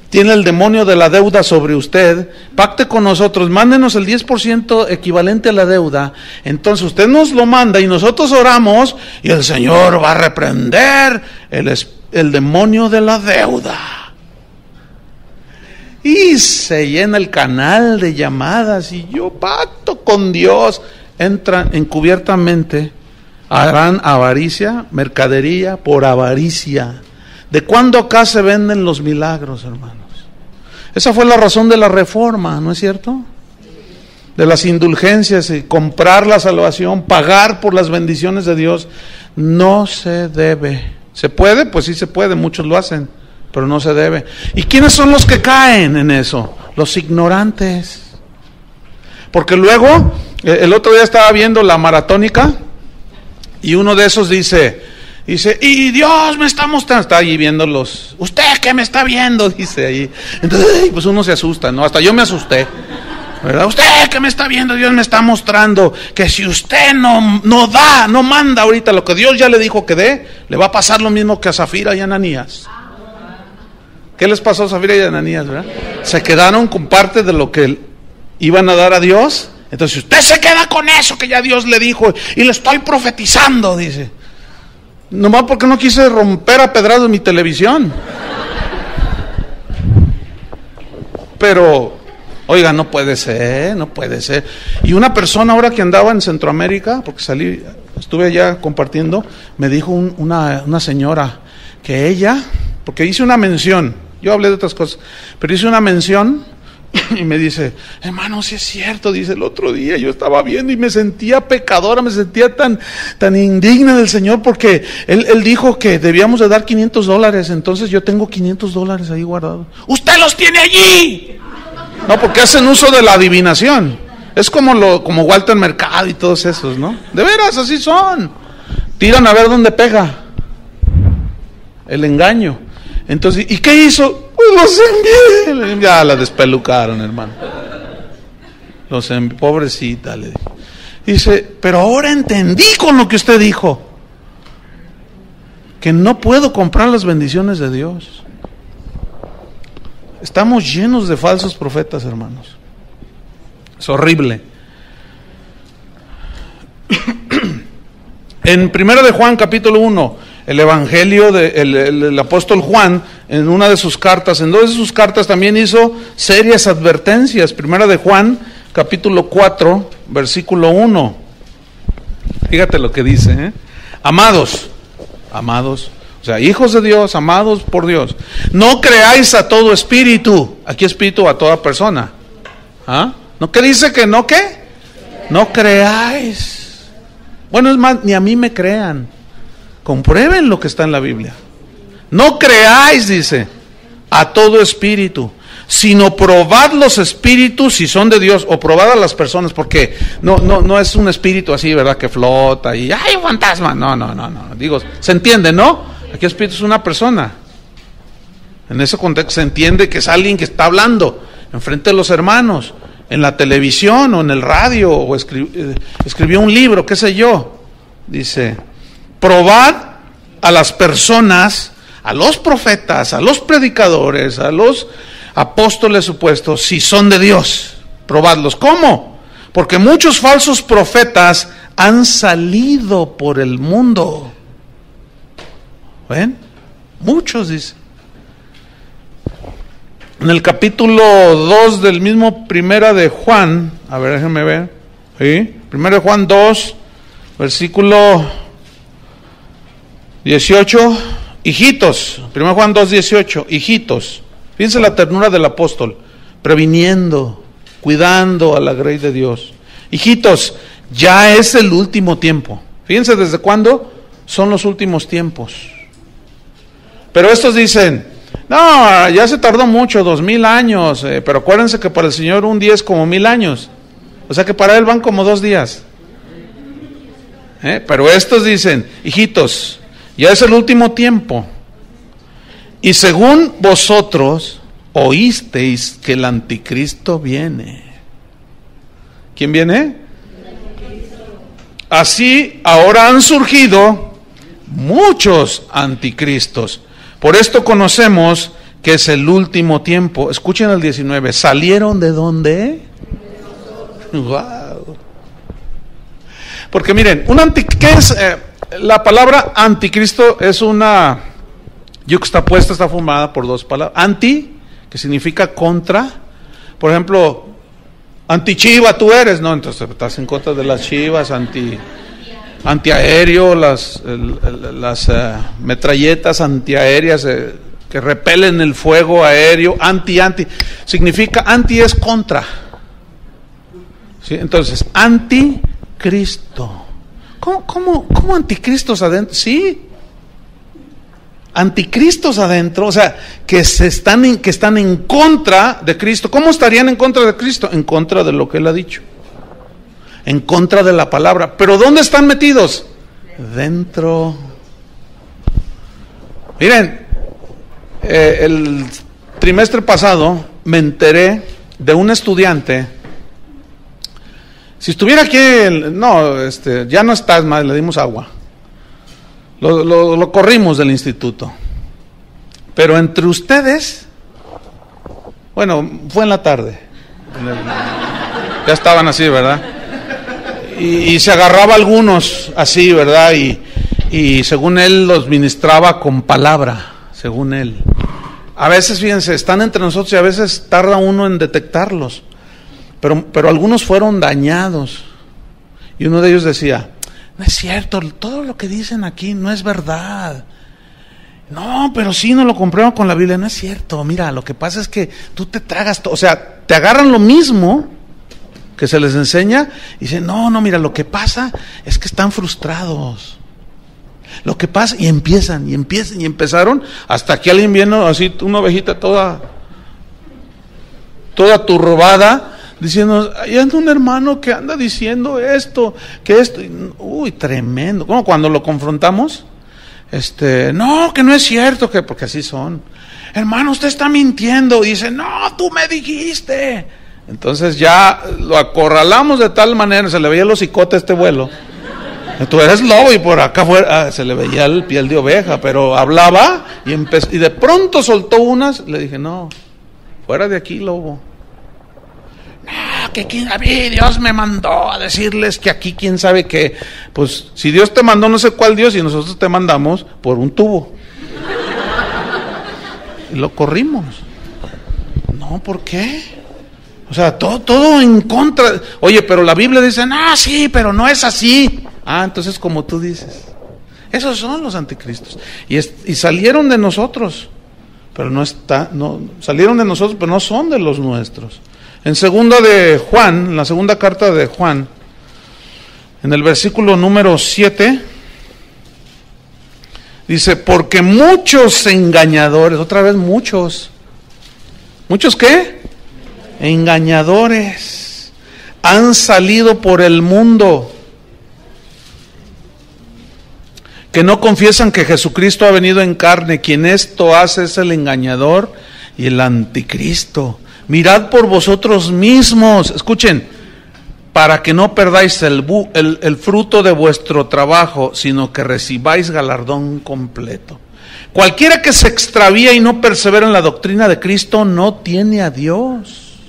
tiene el demonio de la deuda sobre usted, pacte con nosotros, mándenos el 10% equivalente a la deuda. Entonces usted nos lo manda y nosotros oramos y el Señor va a reprender el demonio de la deuda. Y se llena el canal de llamadas y yo pacto con Dios. Entran encubiertamente. Harán avaricia, mercadería por avaricia. ¿De cuándo acá se venden los milagros, hermanos? Esa fue la razón de la reforma, ¿no es cierto? De las indulgencias y comprar la salvación, pagar por las bendiciones de Dios. No se debe. ¿Se puede? Pues sí se puede, muchos lo hacen, pero no se debe. ¿Y quiénes son los que caen en eso? Los ignorantes. Porque luego, el otro día estaba viendo la maratónica, y uno de esos dice, y Dios me está mostrando, está allí viéndolos, ¿usted qué me está viendo? Dice ahí. Entonces, pues uno se asusta, ¿no? Hasta yo me asusté, ¿verdad? ¿Usted qué me está viendo? Dios me está mostrando que si usted no manda ahorita lo que Dios ya le dijo que dé, le va a pasar lo mismo que a Zafira y a Ananías. ¿Qué les pasó a Zafira y a Ananías, verdad? Se quedaron con parte de lo que iban a dar a Dios. Entonces usted se queda con eso que ya Dios le dijo y le estoy profetizando, dice. Nomás porque no quise romper a pedrados mi televisión. Pero, oiga, no puede ser. Y una persona ahora que andaba en Centroamérica, porque estuve allá compartiendo, me dijo una señora que ella, porque hice una mención, yo hablé de otras cosas, pero hice una mención Y me dice, hermano, sí es cierto, dice, el otro día yo estaba viendo y me sentía pecadora, me sentía tan indigna del Señor, porque él dijo que debíamos de dar $500, entonces yo tengo $500 ahí guardados. ¡Usted los tiene allí! No, porque hacen uso de la adivinación. Es como Walter Mercado y todos esos, ¿no? De veras, así son. Tiran a ver dónde pega el engaño. Entonces, ¿y qué hizo? Pues los envié. Ya la despelucaron, hermano. Pobrecita, le dije. Dice, pero ahora entendí con lo que usted dijo, que no puedo comprar las bendiciones de Dios. Estamos llenos de falsos profetas, hermanos. Es horrible. En 1 de Juan, capítulo 1, el evangelio del apóstol Juan, en una de sus cartas, en dos de sus cartas también hizo serias advertencias. 1 de Juan, capítulo 4, versículo 1. Fíjate lo que dice, Amados, o sea, hijos de Dios, amados por Dios, no creáis a todo espíritu. Aquí espíritu a toda persona. ¿Ah? ¿No que dice que no qué? No creáis. Bueno, es más, ni a mí me crean. Comprueben lo que está en la Biblia. No creáis, dice, a todo espíritu, sino probad los espíritus si son de Dios, o probad a las personas, porque no es un espíritu así, ¿verdad? Que flota y ¡ay, un fantasma! No. Digo, se entiende, ¿no? Aquí espíritu es una persona. En ese contexto se entiende que es alguien que está hablando enfrente de los hermanos, en la televisión o en el radio, o escribió un libro, qué sé yo. Dice, probad a las personas, a los profetas, a los predicadores, a los apóstoles supuestos, si son de Dios. Probadlos. ¿Cómo? Porque muchos falsos profetas han salido por el mundo. ¿Ven? Muchos, dice. En el capítulo 2 del mismo 1 de Juan, a ver, déjenme ver. ¿Sí? 1 de Juan 2, versículo 18. Hijitos, 1 Juan 2, 18. Hijitos. Fíjense la ternura del apóstol, previniendo, cuidando a la grey de Dios. Hijitos, ya es el último tiempo. Fíjense desde cuándo son los últimos tiempos. Pero estos dicen, no, ya se tardó mucho, 2000 años, pero acuérdense que para el Señor un día es como 1000 años. O sea que para Él van como 2 días. Pero estos dicen, hijitos, ya es el último tiempo. Y según vosotros oísteis que el anticristo viene. ¿Quién viene? Así ahora han surgido muchos anticristos. Por esto conocemos que es el último tiempo. Escuchen el 19. ¿Salieron de dónde? Wow. Porque miren, ¿qué es? La palabra anticristo es una yuxtapuesta, está formada por dos palabras. Anti, que significa contra. Por ejemplo, antichiva tú eres, ¿no? Entonces estás en contra de las chivas, antiaéreo, las metralletas antiaéreas que repelen el fuego aéreo, anti. Significa, anti es contra. ¿Sí? Entonces, anticristo. ¿Cómo anticristos adentro? Sí. Anticristos adentro, o sea, que están en contra de Cristo. ¿Cómo estarían en contra de Cristo? En contra de lo que Él ha dicho, en contra de la palabra. ¿Pero dónde están metidos? Dentro. Miren, el trimestre pasado me enteré de un estudiante. Si estuviera aquí, ya no estás más, le dimos agua. Lo corrimos del instituto. Pero entre ustedes, bueno, fue en la tarde. Ya estaban así, ¿verdad? Y se agarraba a algunos así, ¿verdad? Y según él los ministraba con palabra, según él. A veces, fíjense, están entre nosotros y a veces tarda uno en detectarlos. Pero algunos fueron dañados. Y uno de ellos decía, no es cierto, todo lo que dicen aquí no es verdad. No, pero sí no lo comprueban con la Biblia. No es cierto. Mira, lo que pasa es que tú te tragas todo. O sea, te agarran lo mismo que se les enseña y dicen, no, mira, lo que pasa es que están frustrados. Lo que pasa, y empezaron, hasta que alguien viene así, una ovejita toda turbada, diciendo, hay un hermano que anda diciendo esto, que esto, uy, tremendo. Como cuando lo confrontamos, no, que no es cierto, que porque así son. Hermano, usted está mintiendo. Y dice, no, tú me dijiste. Entonces ya lo acorralamos de tal manera, se le veía el hocicote a este vuelo. Tú eres lobo y por acá afuera se le veía el piel de oveja, pero hablaba y de pronto soltó unas. Le dije, no, fuera de aquí, lobo. No, que a mí Dios me mandó a decirles que aquí quién sabe qué. Pues si Dios te mandó no sé cuál Dios y nosotros te mandamos por un tubo. Y lo corrimos. No, ¿por qué? O sea, todo en contra. Oye, pero la Biblia dice, no, sí, pero no es así. Ah, entonces como tú dices. Esos son los anticristos. Y salieron de nosotros, pero salieron de nosotros, pero no son de los nuestros. En la segunda carta de Juan, en el versículo número 7, dice, porque muchos engañadores, otra vez muchos. ¿Muchos qué? Engañadores han salido por el mundo, que no confiesan que Jesucristo ha venido en carne. Quien esto hace es el engañador y el anticristo. Mirad por vosotros mismos, escuchen, para que no perdáis el fruto de vuestro trabajo, sino que recibáis galardón completo. Cualquiera que se extravía y no persevera en la doctrina de Cristo no tiene a Dios.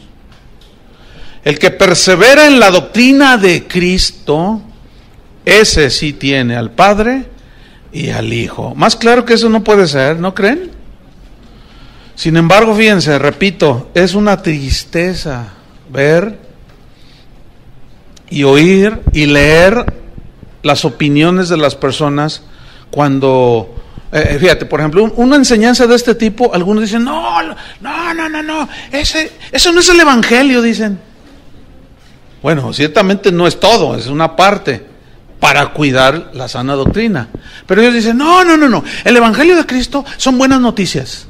El que persevera en la doctrina de Cristo, ese sí tiene al Padre y al Hijo. Más claro que eso no puede ser, ¿no creen? Sin embargo, fíjense, repito, es una tristeza ver y oír y leer las opiniones de las personas cuando, fíjate, por ejemplo, una enseñanza de este tipo, algunos dicen, no, eso no es el Evangelio, dicen. Bueno, ciertamente no es todo, es una parte para cuidar la sana doctrina. Pero ellos dicen, no, el Evangelio de Cristo son buenas noticias.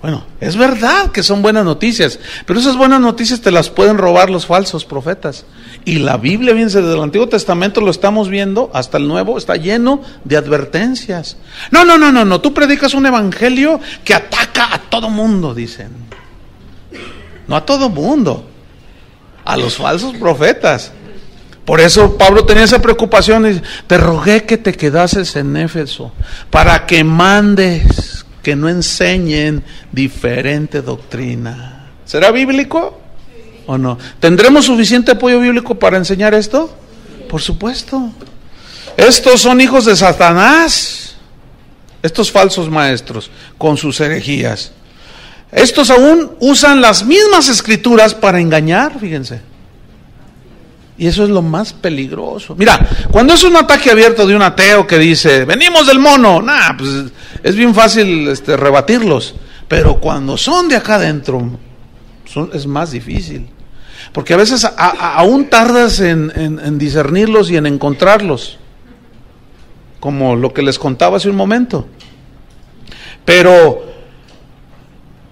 Bueno, es verdad que son buenas noticias, pero esas buenas noticias te las pueden robar los falsos profetas. Y la Biblia, fíjense, desde el Antiguo Testamento lo estamos viendo, hasta el Nuevo, está lleno de advertencias. No, tú predicas un evangelio que ataca a todo mundo, dicen. No a todo mundo, a los falsos profetas. Por eso Pablo tenía esa preocupación y dice, te rogué que te quedases en Éfeso, para que mandes que no enseñen diferente doctrina. ¿Será bíblico o no? ¿Tendremos suficiente apoyo bíblico para enseñar esto? Por supuesto. Estos son hijos de Satanás, estos falsos maestros con sus herejías. Estos aún usan las mismas escrituras para engañar, fíjense. Y eso es lo más peligroso. Mira, cuando es un ataque abierto de un ateo que dice, venimos del mono, pues es bien fácil rebatirlos. Pero cuando son de acá adentro, es más difícil. Porque a veces aún tardas en discernirlos y en encontrarlos. Como lo que les contaba hace un momento. Pero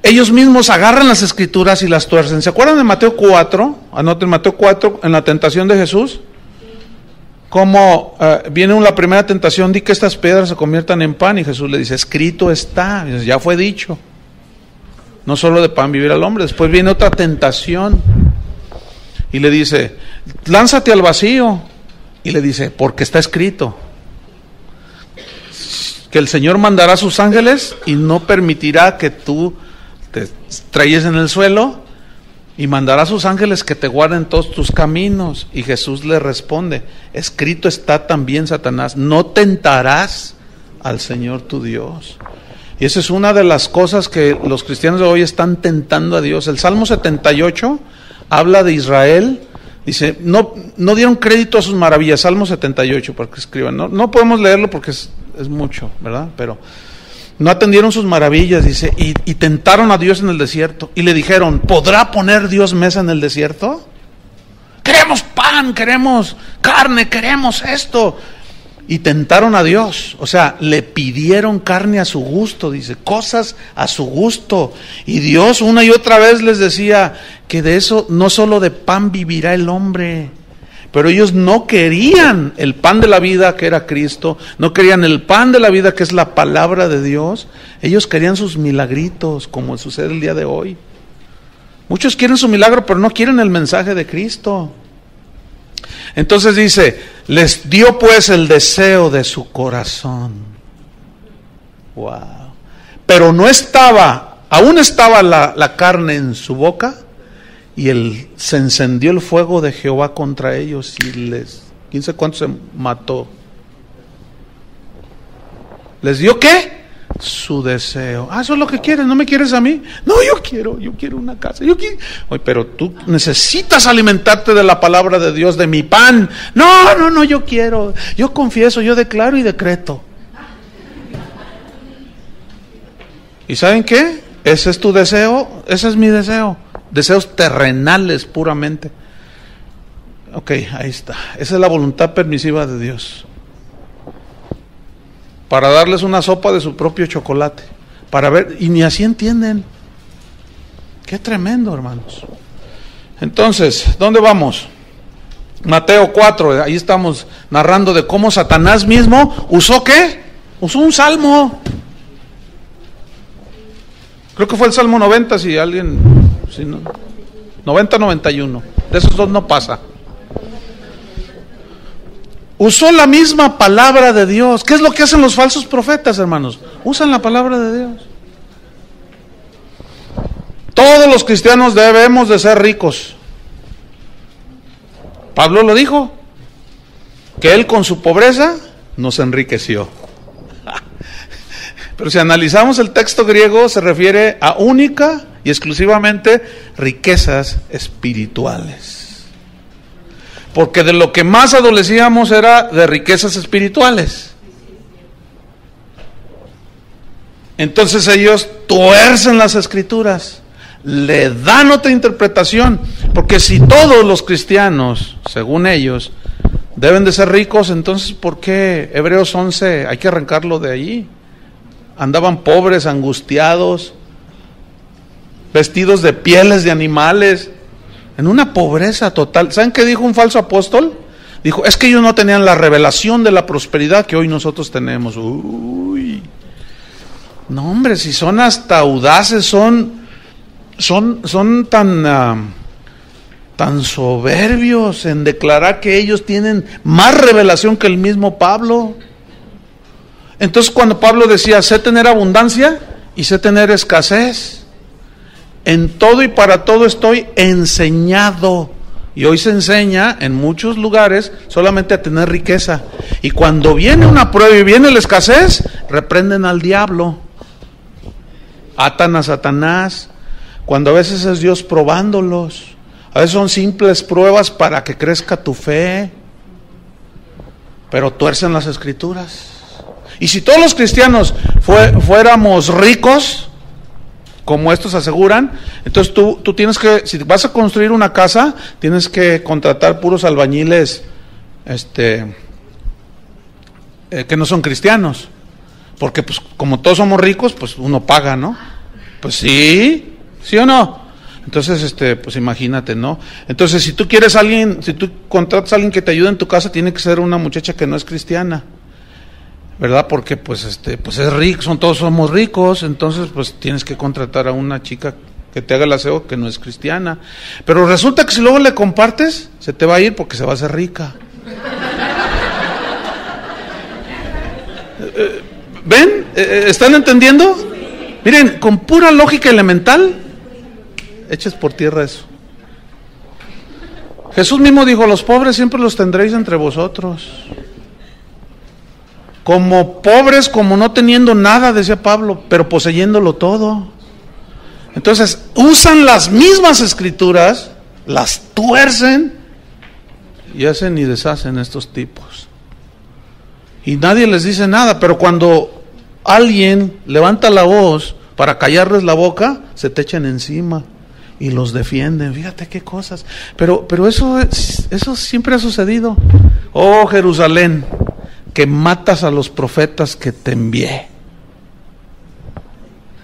ellos mismos agarran las escrituras y las tuercen. ¿Se acuerdan de Mateo 4? Anoten Mateo 4, en la tentación de Jesús. Como viene la primera tentación, di que estas piedras se conviertan en pan. Y Jesús le dice, escrito está, ya fue dicho. No solo de pan vivirá el hombre. Después viene otra tentación. Y le dice, lánzate al vacío. Y le dice, porque está escrito. Que el Señor mandará a sus ángeles y no permitirá que tú te estrelles en el suelo, y mandará a sus ángeles que te guarden todos tus caminos. Y Jesús le responde, escrito está también, Satanás, no tentarás al Señor tu Dios. Y esa es una de las cosas que los cristianos de hoy están tentando a Dios. El Salmo 78 habla de Israel, dice, no dieron crédito a sus maravillas. Salmo 78, para que escriban, no podemos leerlo porque es mucho, ¿verdad? Pero No atendieron sus maravillas, dice, y tentaron a Dios en el desierto. Y le dijeron, ¿podrá poner Dios mesa en el desierto? Queremos pan, queremos carne, queremos esto. Y tentaron a Dios, o sea, le pidieron carne a su gusto, dice, cosas a su gusto. Y Dios una y otra vez les decía que de eso, no solo de pan vivirá el hombre. Pero ellos no querían el pan de la vida, que era Cristo, no querían el pan de la vida, que es la palabra de Dios. Ellos querían sus milagritos, como sucede el día de hoy. Muchos quieren su milagro, pero no quieren el mensaje de Cristo. Entonces dice, les dio pues el deseo de su corazón. Wow. Pero no estaba, aún estaba la carne en su boca, y se encendió el fuego de Jehová contra ellos, y quién sabe cuánto se mató. ¿Les dio qué? Su deseo. Eso es lo que quieres, ¿no me quieres a mí? No, yo quiero una casa. Oye, pero tú necesitas alimentarte de la palabra de Dios, de mi pan. No, yo quiero. Yo confieso, yo declaro y decreto. ¿Y saben qué? Ese es tu deseo, ese es mi deseo. Deseos terrenales puramente. Ok, ahí está. Esa es la voluntad permisiva de Dios. Para darles una sopa de su propio chocolate. Para ver, y ni así entienden. Qué tremendo, hermanos. Entonces, ¿dónde vamos? Mateo 4, ahí estamos narrando de cómo Satanás mismo usó ¿qué? Usó un salmo. Creo que fue el Salmo 90, si alguien... Si no, 90-91. De esos dos no pasa. Usó la misma palabra de Dios. ¿Qué es lo que hacen los falsos profetas, hermanos? Usan la palabra de Dios. Todos los cristianos debemos de ser ricos. Pablo lo dijo, que él con su pobreza nos enriqueció. Pero si analizamos el texto griego, se refiere a única y exclusivamente riquezas espirituales. Porque de lo que más adolecíamos era de riquezas espirituales. Entonces ellos tuercen las escrituras, le dan otra interpretación, porque si todos los cristianos, según ellos, deben de ser ricos, entonces ¿por qué Hebreos 11 hay que arrancarlo de ahí? Andaban pobres, angustiados, vestidos de pieles de animales, en una pobreza total. ¿Saben qué dijo un falso apóstol? Dijo, es que ellos no tenían la revelación de la prosperidad que hoy nosotros tenemos. Uy, no hombre, si son hasta audaces, son tan soberbios en declarar que ellos tienen más revelación que el mismo Pablo. Entonces cuando Pablo decía, sé tener abundancia y sé tener escasez, en todo y para todo estoy enseñado. Y hoy se enseña en muchos lugares solamente a tener riqueza. Y cuando viene una prueba y viene la escasez, reprenden al diablo, atan a Satanás, cuando a veces es Dios probándolos. A veces son simples pruebas para que crezca tu fe, pero tuercen las escrituras. Y si todos los cristianos fuéramos ricos, como estos aseguran, entonces tú tienes que, si vas a construir una casa, tienes que contratar puros albañiles que no son cristianos, porque pues como todos somos ricos, pues uno paga, ¿no? Pues sí o no. Entonces, pues imagínate, ¿no? Entonces, si tú contratas a alguien que te ayude en tu casa, tiene que ser una muchacha que no es cristiana, ¿verdad? Porque pues es rico, todos somos ricos, entonces pues tienes que contratar a una chica que te haga el aseo que no es cristiana. Pero resulta que si luego le compartes, se te va a ir porque se va a hacer rica. ¿Ven? ¿Están entendiendo? Miren, con pura lógica elemental, eches por tierra eso. Jesús mismo dijo, los pobres siempre los tendréis entre vosotros. Como pobres, como no teniendo nada, decía Pablo, pero poseyéndolo todo. Entonces, usan las mismas escrituras, las tuercen y hacen y deshacen estos tipos. Y nadie les dice nada, pero cuando alguien levanta la voz para callarles la boca, se te echan encima y los defienden. Fíjate qué cosas. Pero eso siempre ha sucedido. Oh Jerusalén, que matas a los profetas que te envié.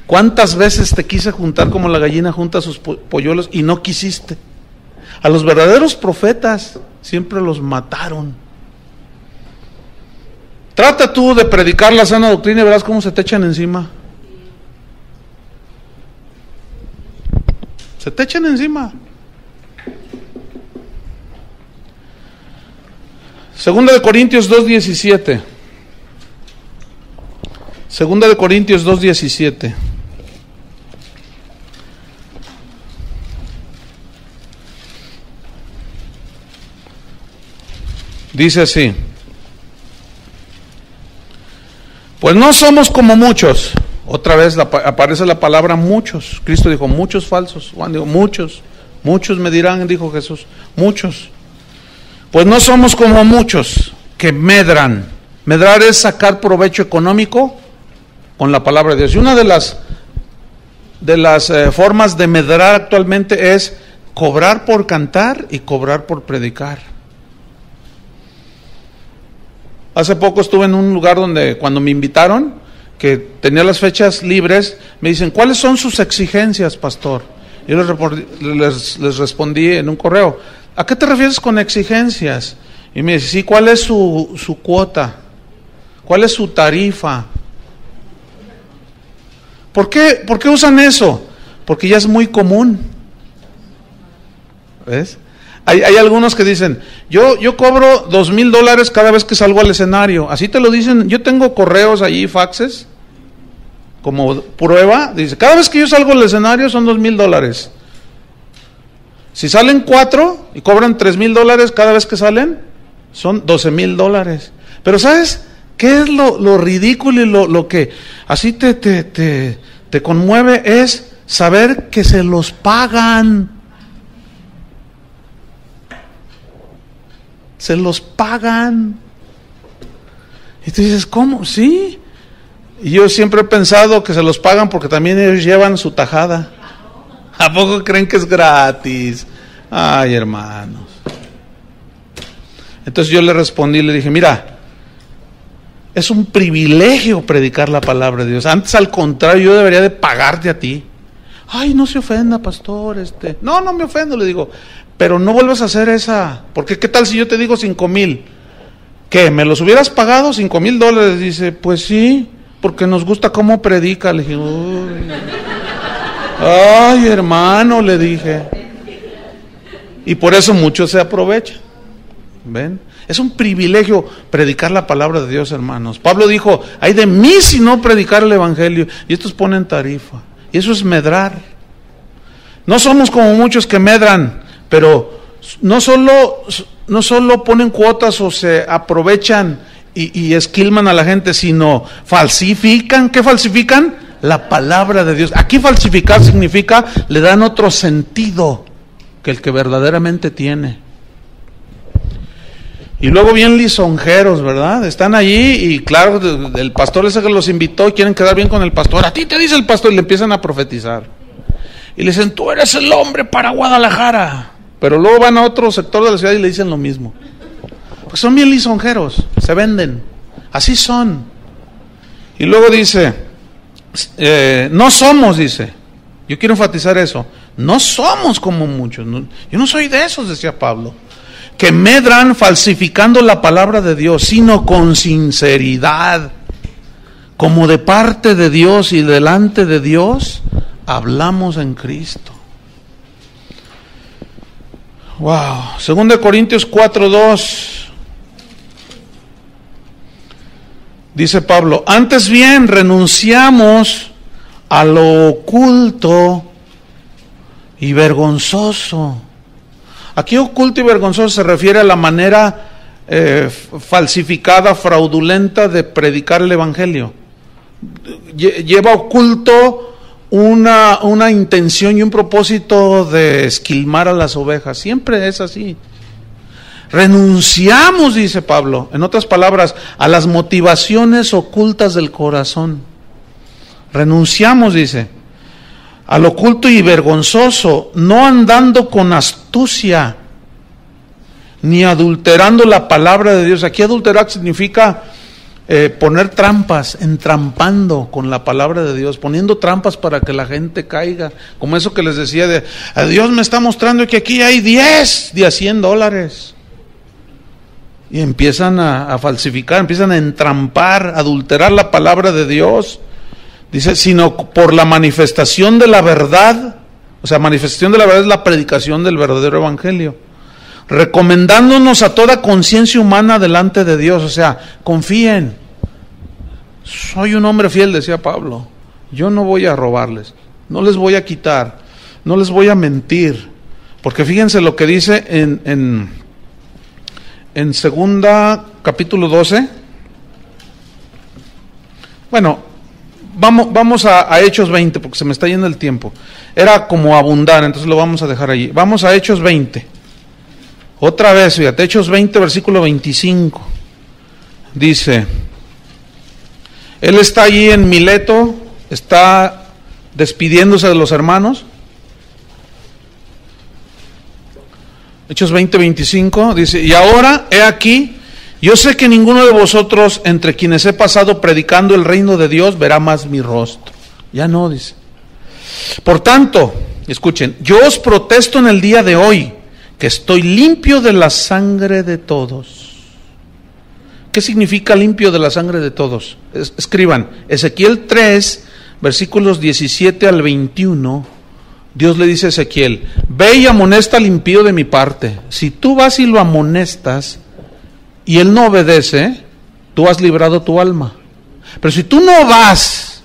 ¿Cuántas veces te quise juntar como la gallina junta sus polluelos y no quisiste? A los verdaderos profetas siempre los mataron. Trata tú de predicar la sana doctrina y verás cómo se te echan encima. Se te echan encima. Segunda de Corintios 2:17. Segunda de Corintios 2:17. Dice así: pues no somos como muchos. Otra vez aparece la palabra muchos. Cristo dijo muchos falsos. Juan dijo muchos me dirán, dijo Jesús, muchos. Pues no somos como muchos que medran. Medrar es sacar provecho económico con la palabra de Dios. Y una de las formas de medrar actualmente es cobrar por cantar y cobrar por predicar. Hace poco estuve en un lugar donde cuando me invitaron, que tenía las fechas libres, me dicen, ¿cuáles son sus exigencias, pastor? Yo les respondí en un correo, ¿a qué te refieres con exigencias? Y me dice, sí, ¿cuál es su cuota? ¿Cuál es su tarifa? ¿Por qué usan eso? Porque ya es muy común. ¿Ves? Hay algunos que dicen, yo cobro $2,000 cada vez que salgo al escenario. Así te lo dicen. Yo tengo correos allí, faxes, como prueba. Dice, cada vez que yo salgo al escenario son $2,000. Si salen 4 y cobran $3,000 cada vez que salen, son $12,000. Pero ¿sabes qué es lo ridículo y lo que así te conmueve? Es saber que se los pagan. Se los pagan. Y tú dices, ¿cómo? Sí. Y yo siempre he pensado que se los pagan porque también ellos llevan su tajada. ¿A poco creen que es gratis? Ay, hermanos. Entonces yo le respondí, le dije, mira, es un privilegio predicar la palabra de Dios. Antes, al contrario, yo debería de pagarte a ti. Ay, no se ofenda, pastor. No me ofendo, le digo. Pero no vuelvas a hacer esa, porque ¿qué tal si yo te digo 5,000? ¿Qué? ¿Me los hubieras pagado $5,000? Dice, pues sí, porque nos gusta cómo predica. Le dije, uy. Ay, hermano, le dije. Y por eso muchos se aprovechan. ¿Ven? Es un privilegio predicar la palabra de Dios, hermanos. Pablo dijo, ay de mí si no predicar el evangelio. Y estos ponen tarifa. Y eso es medrar. No somos como muchos que medran. Pero no solo ponen cuotas o se aprovechan y esquilman a la gente, sino falsifican. ¿Qué falsifican? La palabra de Dios. Aquí falsificar significa, le dan otro sentido que el que verdaderamente tiene. Y luego bien lisonjeros, ¿verdad? Están allí y claro, el pastor ese que los invitó y quieren quedar bien con el pastor. A ti te dice el pastor, y le empiezan a profetizar. Y le dicen, tú eres el hombre para Guadalajara. Pero luego van a otro sector de la ciudad y le dicen lo mismo. Pues son bien lisonjeros, se venden. Así son. Y luego dice, no somos, dice. Yo quiero enfatizar eso. No somos como muchos. Yo no soy de esos, decía Pablo. Que medran falsificando la palabra de Dios, sino con sinceridad. Como de parte de Dios y delante de Dios, hablamos en Cristo. Wow, 2 Corintios 4:2 dice Pablo, antes bien renunciamos a lo oculto y vergonzoso. Aquí oculto y vergonzoso se refiere a la manera falsificada, fraudulenta de predicar el evangelio. Lleva oculto una intención y un propósito de esquilmar a las ovejas. Siempre es así. Renunciamos, dice Pablo, en otras palabras, a las motivaciones ocultas del corazón. Renunciamos, dice, al oculto y vergonzoso, no andando con astucia, ni adulterando la palabra de Dios. Aquí adulterar significa poner trampas, entrampando con la palabra de Dios, poniendo trampas para que la gente caiga, como eso que les decía de, Dios me está mostrando que aquí hay 10 de $100, y empiezan a falsificar, empiezan a entrampar, adulterar la palabra de Dios. Dice, sino por la manifestación de la verdad, o sea, manifestación de la verdad es la predicación del verdadero evangelio, recomendándonos a toda conciencia humana delante de Dios. O sea, confíen, soy un hombre fiel, decía Pablo, yo no voy a robarles, no les voy a quitar, no les voy a mentir, porque fíjense lo que dice en segunda capítulo 12. Bueno, vamos a Hechos 20, porque se me está yendo el tiempo. Era como abundar, entonces lo vamos a dejar allí. Vamos a Hechos 20. Otra vez, fíjate, Hechos 20, versículo 25. Dice, él está allí en Mileto, está despidiéndose de los hermanos. Hechos 20, 25, dice, y ahora, he aquí, yo sé que ninguno de vosotros, entre quienes he pasado predicando el reino de Dios, verá más mi rostro. Ya no, dice. Por tanto, escuchen, yo os protesto en el día de hoy, que estoy limpio de la sangre de todos. ¿Qué significa limpio de la sangre de todos? Escriban, Ezequiel 3, versículos 17 al 21, Dios le dice a Ezequiel, ve y amonesta al impío de mi parte. Si tú vas y lo amonestas, y él no obedece, tú has librado tu alma. Pero si tú no vas,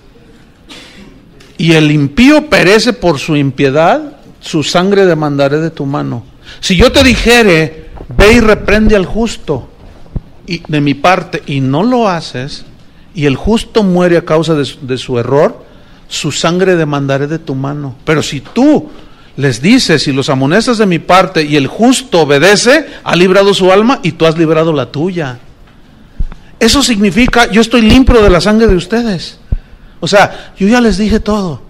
y el impío perece por su impiedad, su sangre demandaré de tu mano. Si yo te dijere, ve y reprende al justo, y de mi parte, y no lo haces, y el justo muere a causa de su error, su sangre demandaré de tu mano. Pero si tú les dices y los amonestas de mi parte, y el justo obedece, ha librado su alma, y tú has librado la tuya. Eso significa, yo estoy limpio de la sangre de ustedes. O sea, yo ya les dije todo.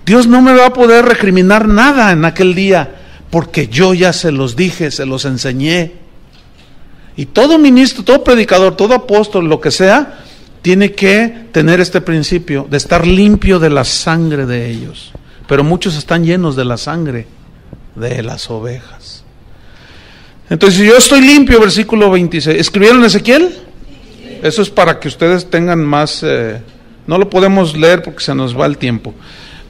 Dios no me va a poder recriminar nada en aquel día, porque yo ya se los dije, se los enseñé. Y todo ministro, todo predicador, todo apóstol, lo que sea, tiene que tener este principio de estar limpio de la sangre de ellos. Pero muchos están llenos de la sangre de las ovejas. Entonces, si yo estoy limpio, versículo 26. ¿Escribieron Ezequiel? Eso es para que ustedes tengan más... no lo podemos leer porque se nos va el tiempo.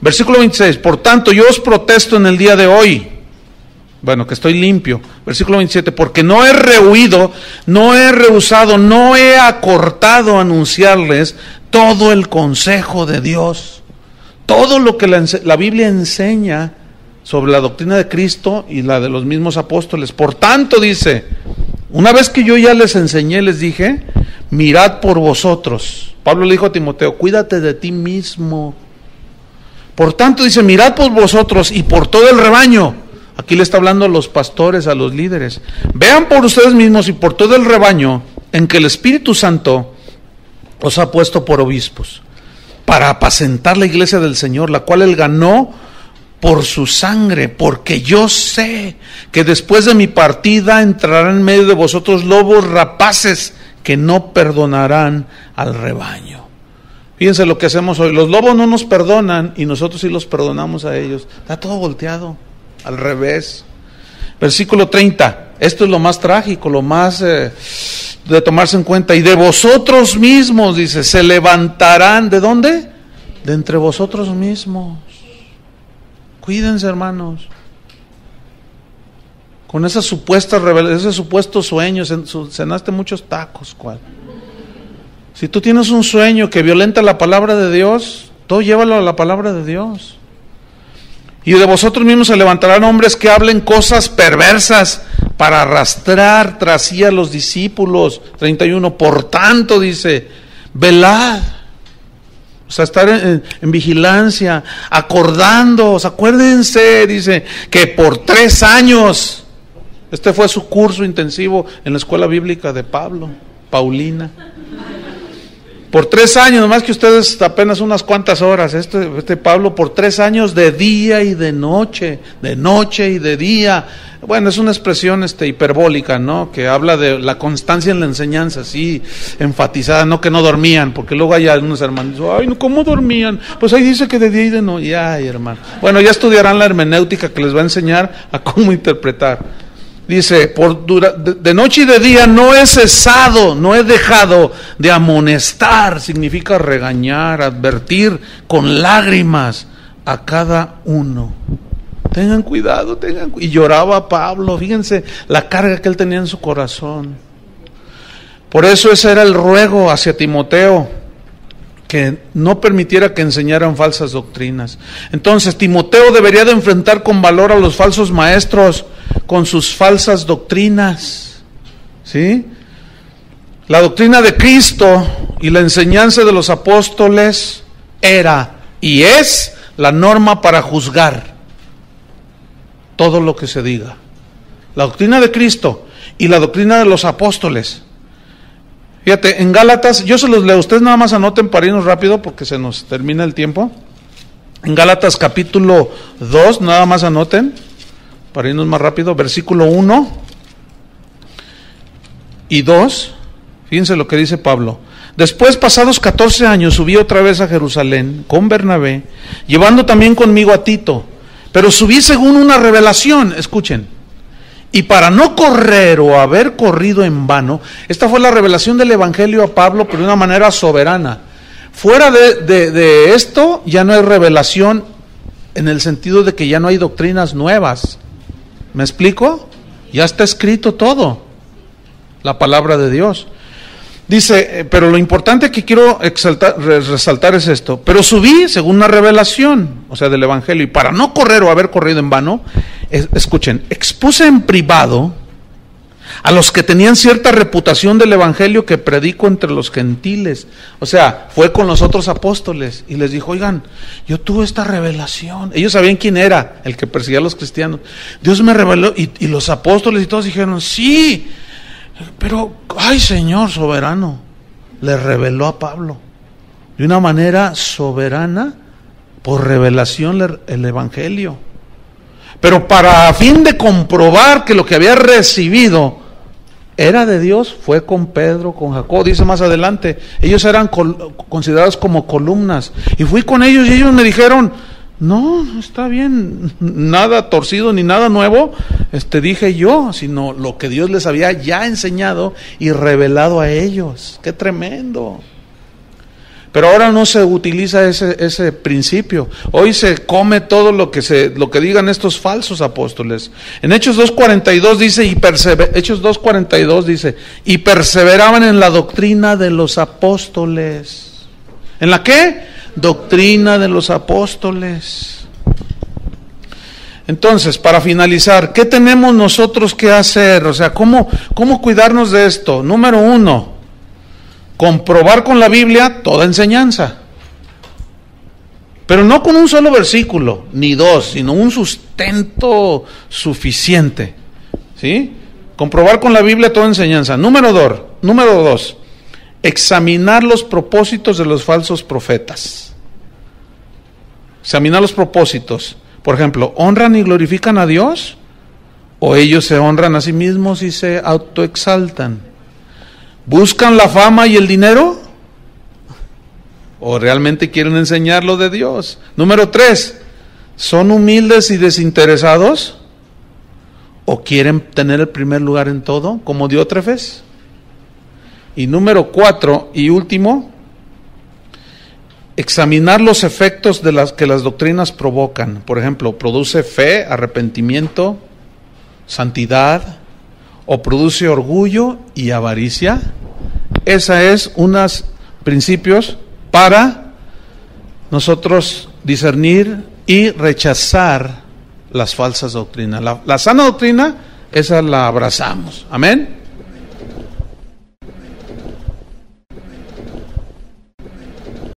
Versículo 26. Por tanto, yo os protesto en el día de hoy. Bueno, que estoy limpio. Versículo 27. Porque no he rehuido, no he rehusado, no he acortado anunciarles todo el consejo de Dios. Todo lo que la Biblia enseña sobre la doctrina de Cristo y la de los mismos apóstoles. Por tanto, dice, una vez que yo ya les enseñé, les dije, mirad por vosotros. Pablo le dijo a Timoteo, cuídate de ti mismo. Por tanto, dice, mirad por vosotros y por todo el rebaño. Aquí le está hablando a los pastores, a los líderes. Vean por ustedes mismos y por todo el rebaño en que el Espíritu Santo os ha puesto por obispos, para apacentar la iglesia del Señor, la cual Él ganó por su sangre, porque yo sé que después de mi partida entrarán en medio de vosotros lobos rapaces que no perdonarán al rebaño. Fíjense lo que hacemos hoy. Los lobos no nos perdonan y nosotros sí los perdonamos a ellos. Está todo volteado, al revés. Versículo 30. Esto es lo más trágico, lo más de tomarse en cuenta. Y de vosotros mismos, dice, se levantarán. ¿De dónde? De entre vosotros mismos. Cuídense, hermanos. Con esas supuestas revelaciones, esos supuestos sueños, cenaste muchos tacos, ¿cuál? Si tú tienes un sueño que violenta la palabra de Dios, todo llévalo a la palabra de Dios. Y de vosotros mismos se levantarán hombres que hablen cosas perversas para arrastrar tras sí a los discípulos. 31. Por tanto, dice, velad. O sea, estar en vigilancia, acordándoos, acuérdense, dice, que por 3 años, este fue su curso intensivo en la escuela bíblica de Pablo, Paulina. Por 3 años, nomás que ustedes apenas unas cuantas horas, este Pablo por 3 años de día y de noche y de día. Bueno, es una expresión hiperbólica, ¿no? Que habla de la constancia en la enseñanza, sí, enfatizada, no que no dormían, porque luego hay algunos hermanos, ay, no, ¿cómo dormían? Pues ahí dice que de día y de noche, ay, hermano. Bueno, ya estudiarán la hermenéutica que les va a enseñar a cómo interpretar. Dice, de noche y de día no he cesado, no he dejado de amonestar, significa regañar, advertir con lágrimas a cada uno. Tengan cuidado, y lloraba Pablo, fíjense la carga que él tenía en su corazón. Por eso ese era el ruego hacia Timoteo, que no permitiera que enseñaran falsas doctrinas. Entonces Timoteo debería de enfrentar con valor a los falsos maestros con sus falsas doctrinas, ¿sí? La doctrina de Cristo y la enseñanza de los apóstoles era y es la norma para juzgar todo lo que se diga. La doctrina de Cristo y la doctrina de los apóstoles. Fíjate, en Gálatas, yo se los leo, ustedes nada más anoten para irnos rápido porque se nos termina el tiempo. En Gálatas capítulo 2, nada más anoten, para irnos más rápido, versículo 1 y 2, fíjense lo que dice Pablo. Después, pasados 14 años, subí otra vez a Jerusalén con Bernabé, llevando también conmigo a Tito, pero subí según una revelación, escuchen, y para no correr o haber corrido en vano, esta fue la revelación del Evangelio a Pablo, pero de una manera soberana. Fuera de esto, ya no hay revelación en el sentido de que ya no hay doctrinas nuevas. ¿Me explico? Ya está escrito todo, la palabra de Dios. Dice, pero lo importante que quiero resaltar es esto. Pero subí según una revelación, o sea, del Evangelio, y para no correr o haber corrido en vano, escuchen, expuse en privado a los que tenían cierta reputación del Evangelio que predico entre los gentiles. O sea, fue con los otros apóstoles y les dijo, oigan, yo tuve esta revelación. Ellos sabían quién era el que perseguía a los cristianos. Dios me reveló, y los apóstoles y todos dijeron, sí, pero, ay, Señor soberano, le reveló a Pablo de una manera soberana, por revelación, el Evangelio. Pero a fin de comprobar que lo que había recibido era de Dios, fue con Pedro, con Jacob, dice más adelante, ellos eran considerados como columnas, y fui con ellos y ellos me dijeron, no, está bien, nada torcido ni nada nuevo, dije yo, sino lo que Dios les había ya enseñado y revelado a ellos. ¡Qué tremendo! Pero ahora no se utiliza ese principio. Hoy se come todo lo que digan estos falsos apóstoles. En Hechos 2:42 dice, Hechos 2:42 dice, y perseveraban en la doctrina de los apóstoles. ¿En la qué? Doctrina de los apóstoles. Entonces, para finalizar, ¿qué tenemos nosotros que hacer? O sea, ¿cómo cuidarnos de esto? Número 1, comprobar con la Biblia toda enseñanza. Pero no con un solo versículo, ni 2, sino un sustento suficiente. ¿Sí? Comprobar con la Biblia toda enseñanza. Número 2, examinar los propósitos de los falsos profetas. Examinar los propósitos. Por ejemplo, ¿honran y glorifican a Dios? ¿O ellos se honran a sí mismos y se autoexaltan? ¿Buscan la fama y el dinero? ¿O realmente quieren enseñar lo de Dios? Número 3, ¿son humildes y desinteresados? ¿O quieren tener el primer lugar en todo, como Diótrefes? Y número 4 y último, examinar los efectos que las doctrinas provocan. Por ejemplo, ¿produce fe, arrepentimiento, santidad? ¿O produce orgullo y avaricia? Esa es unos principios para nosotros discernir y rechazar las falsas doctrinas. La sana doctrina, esa la abrazamos. Amén.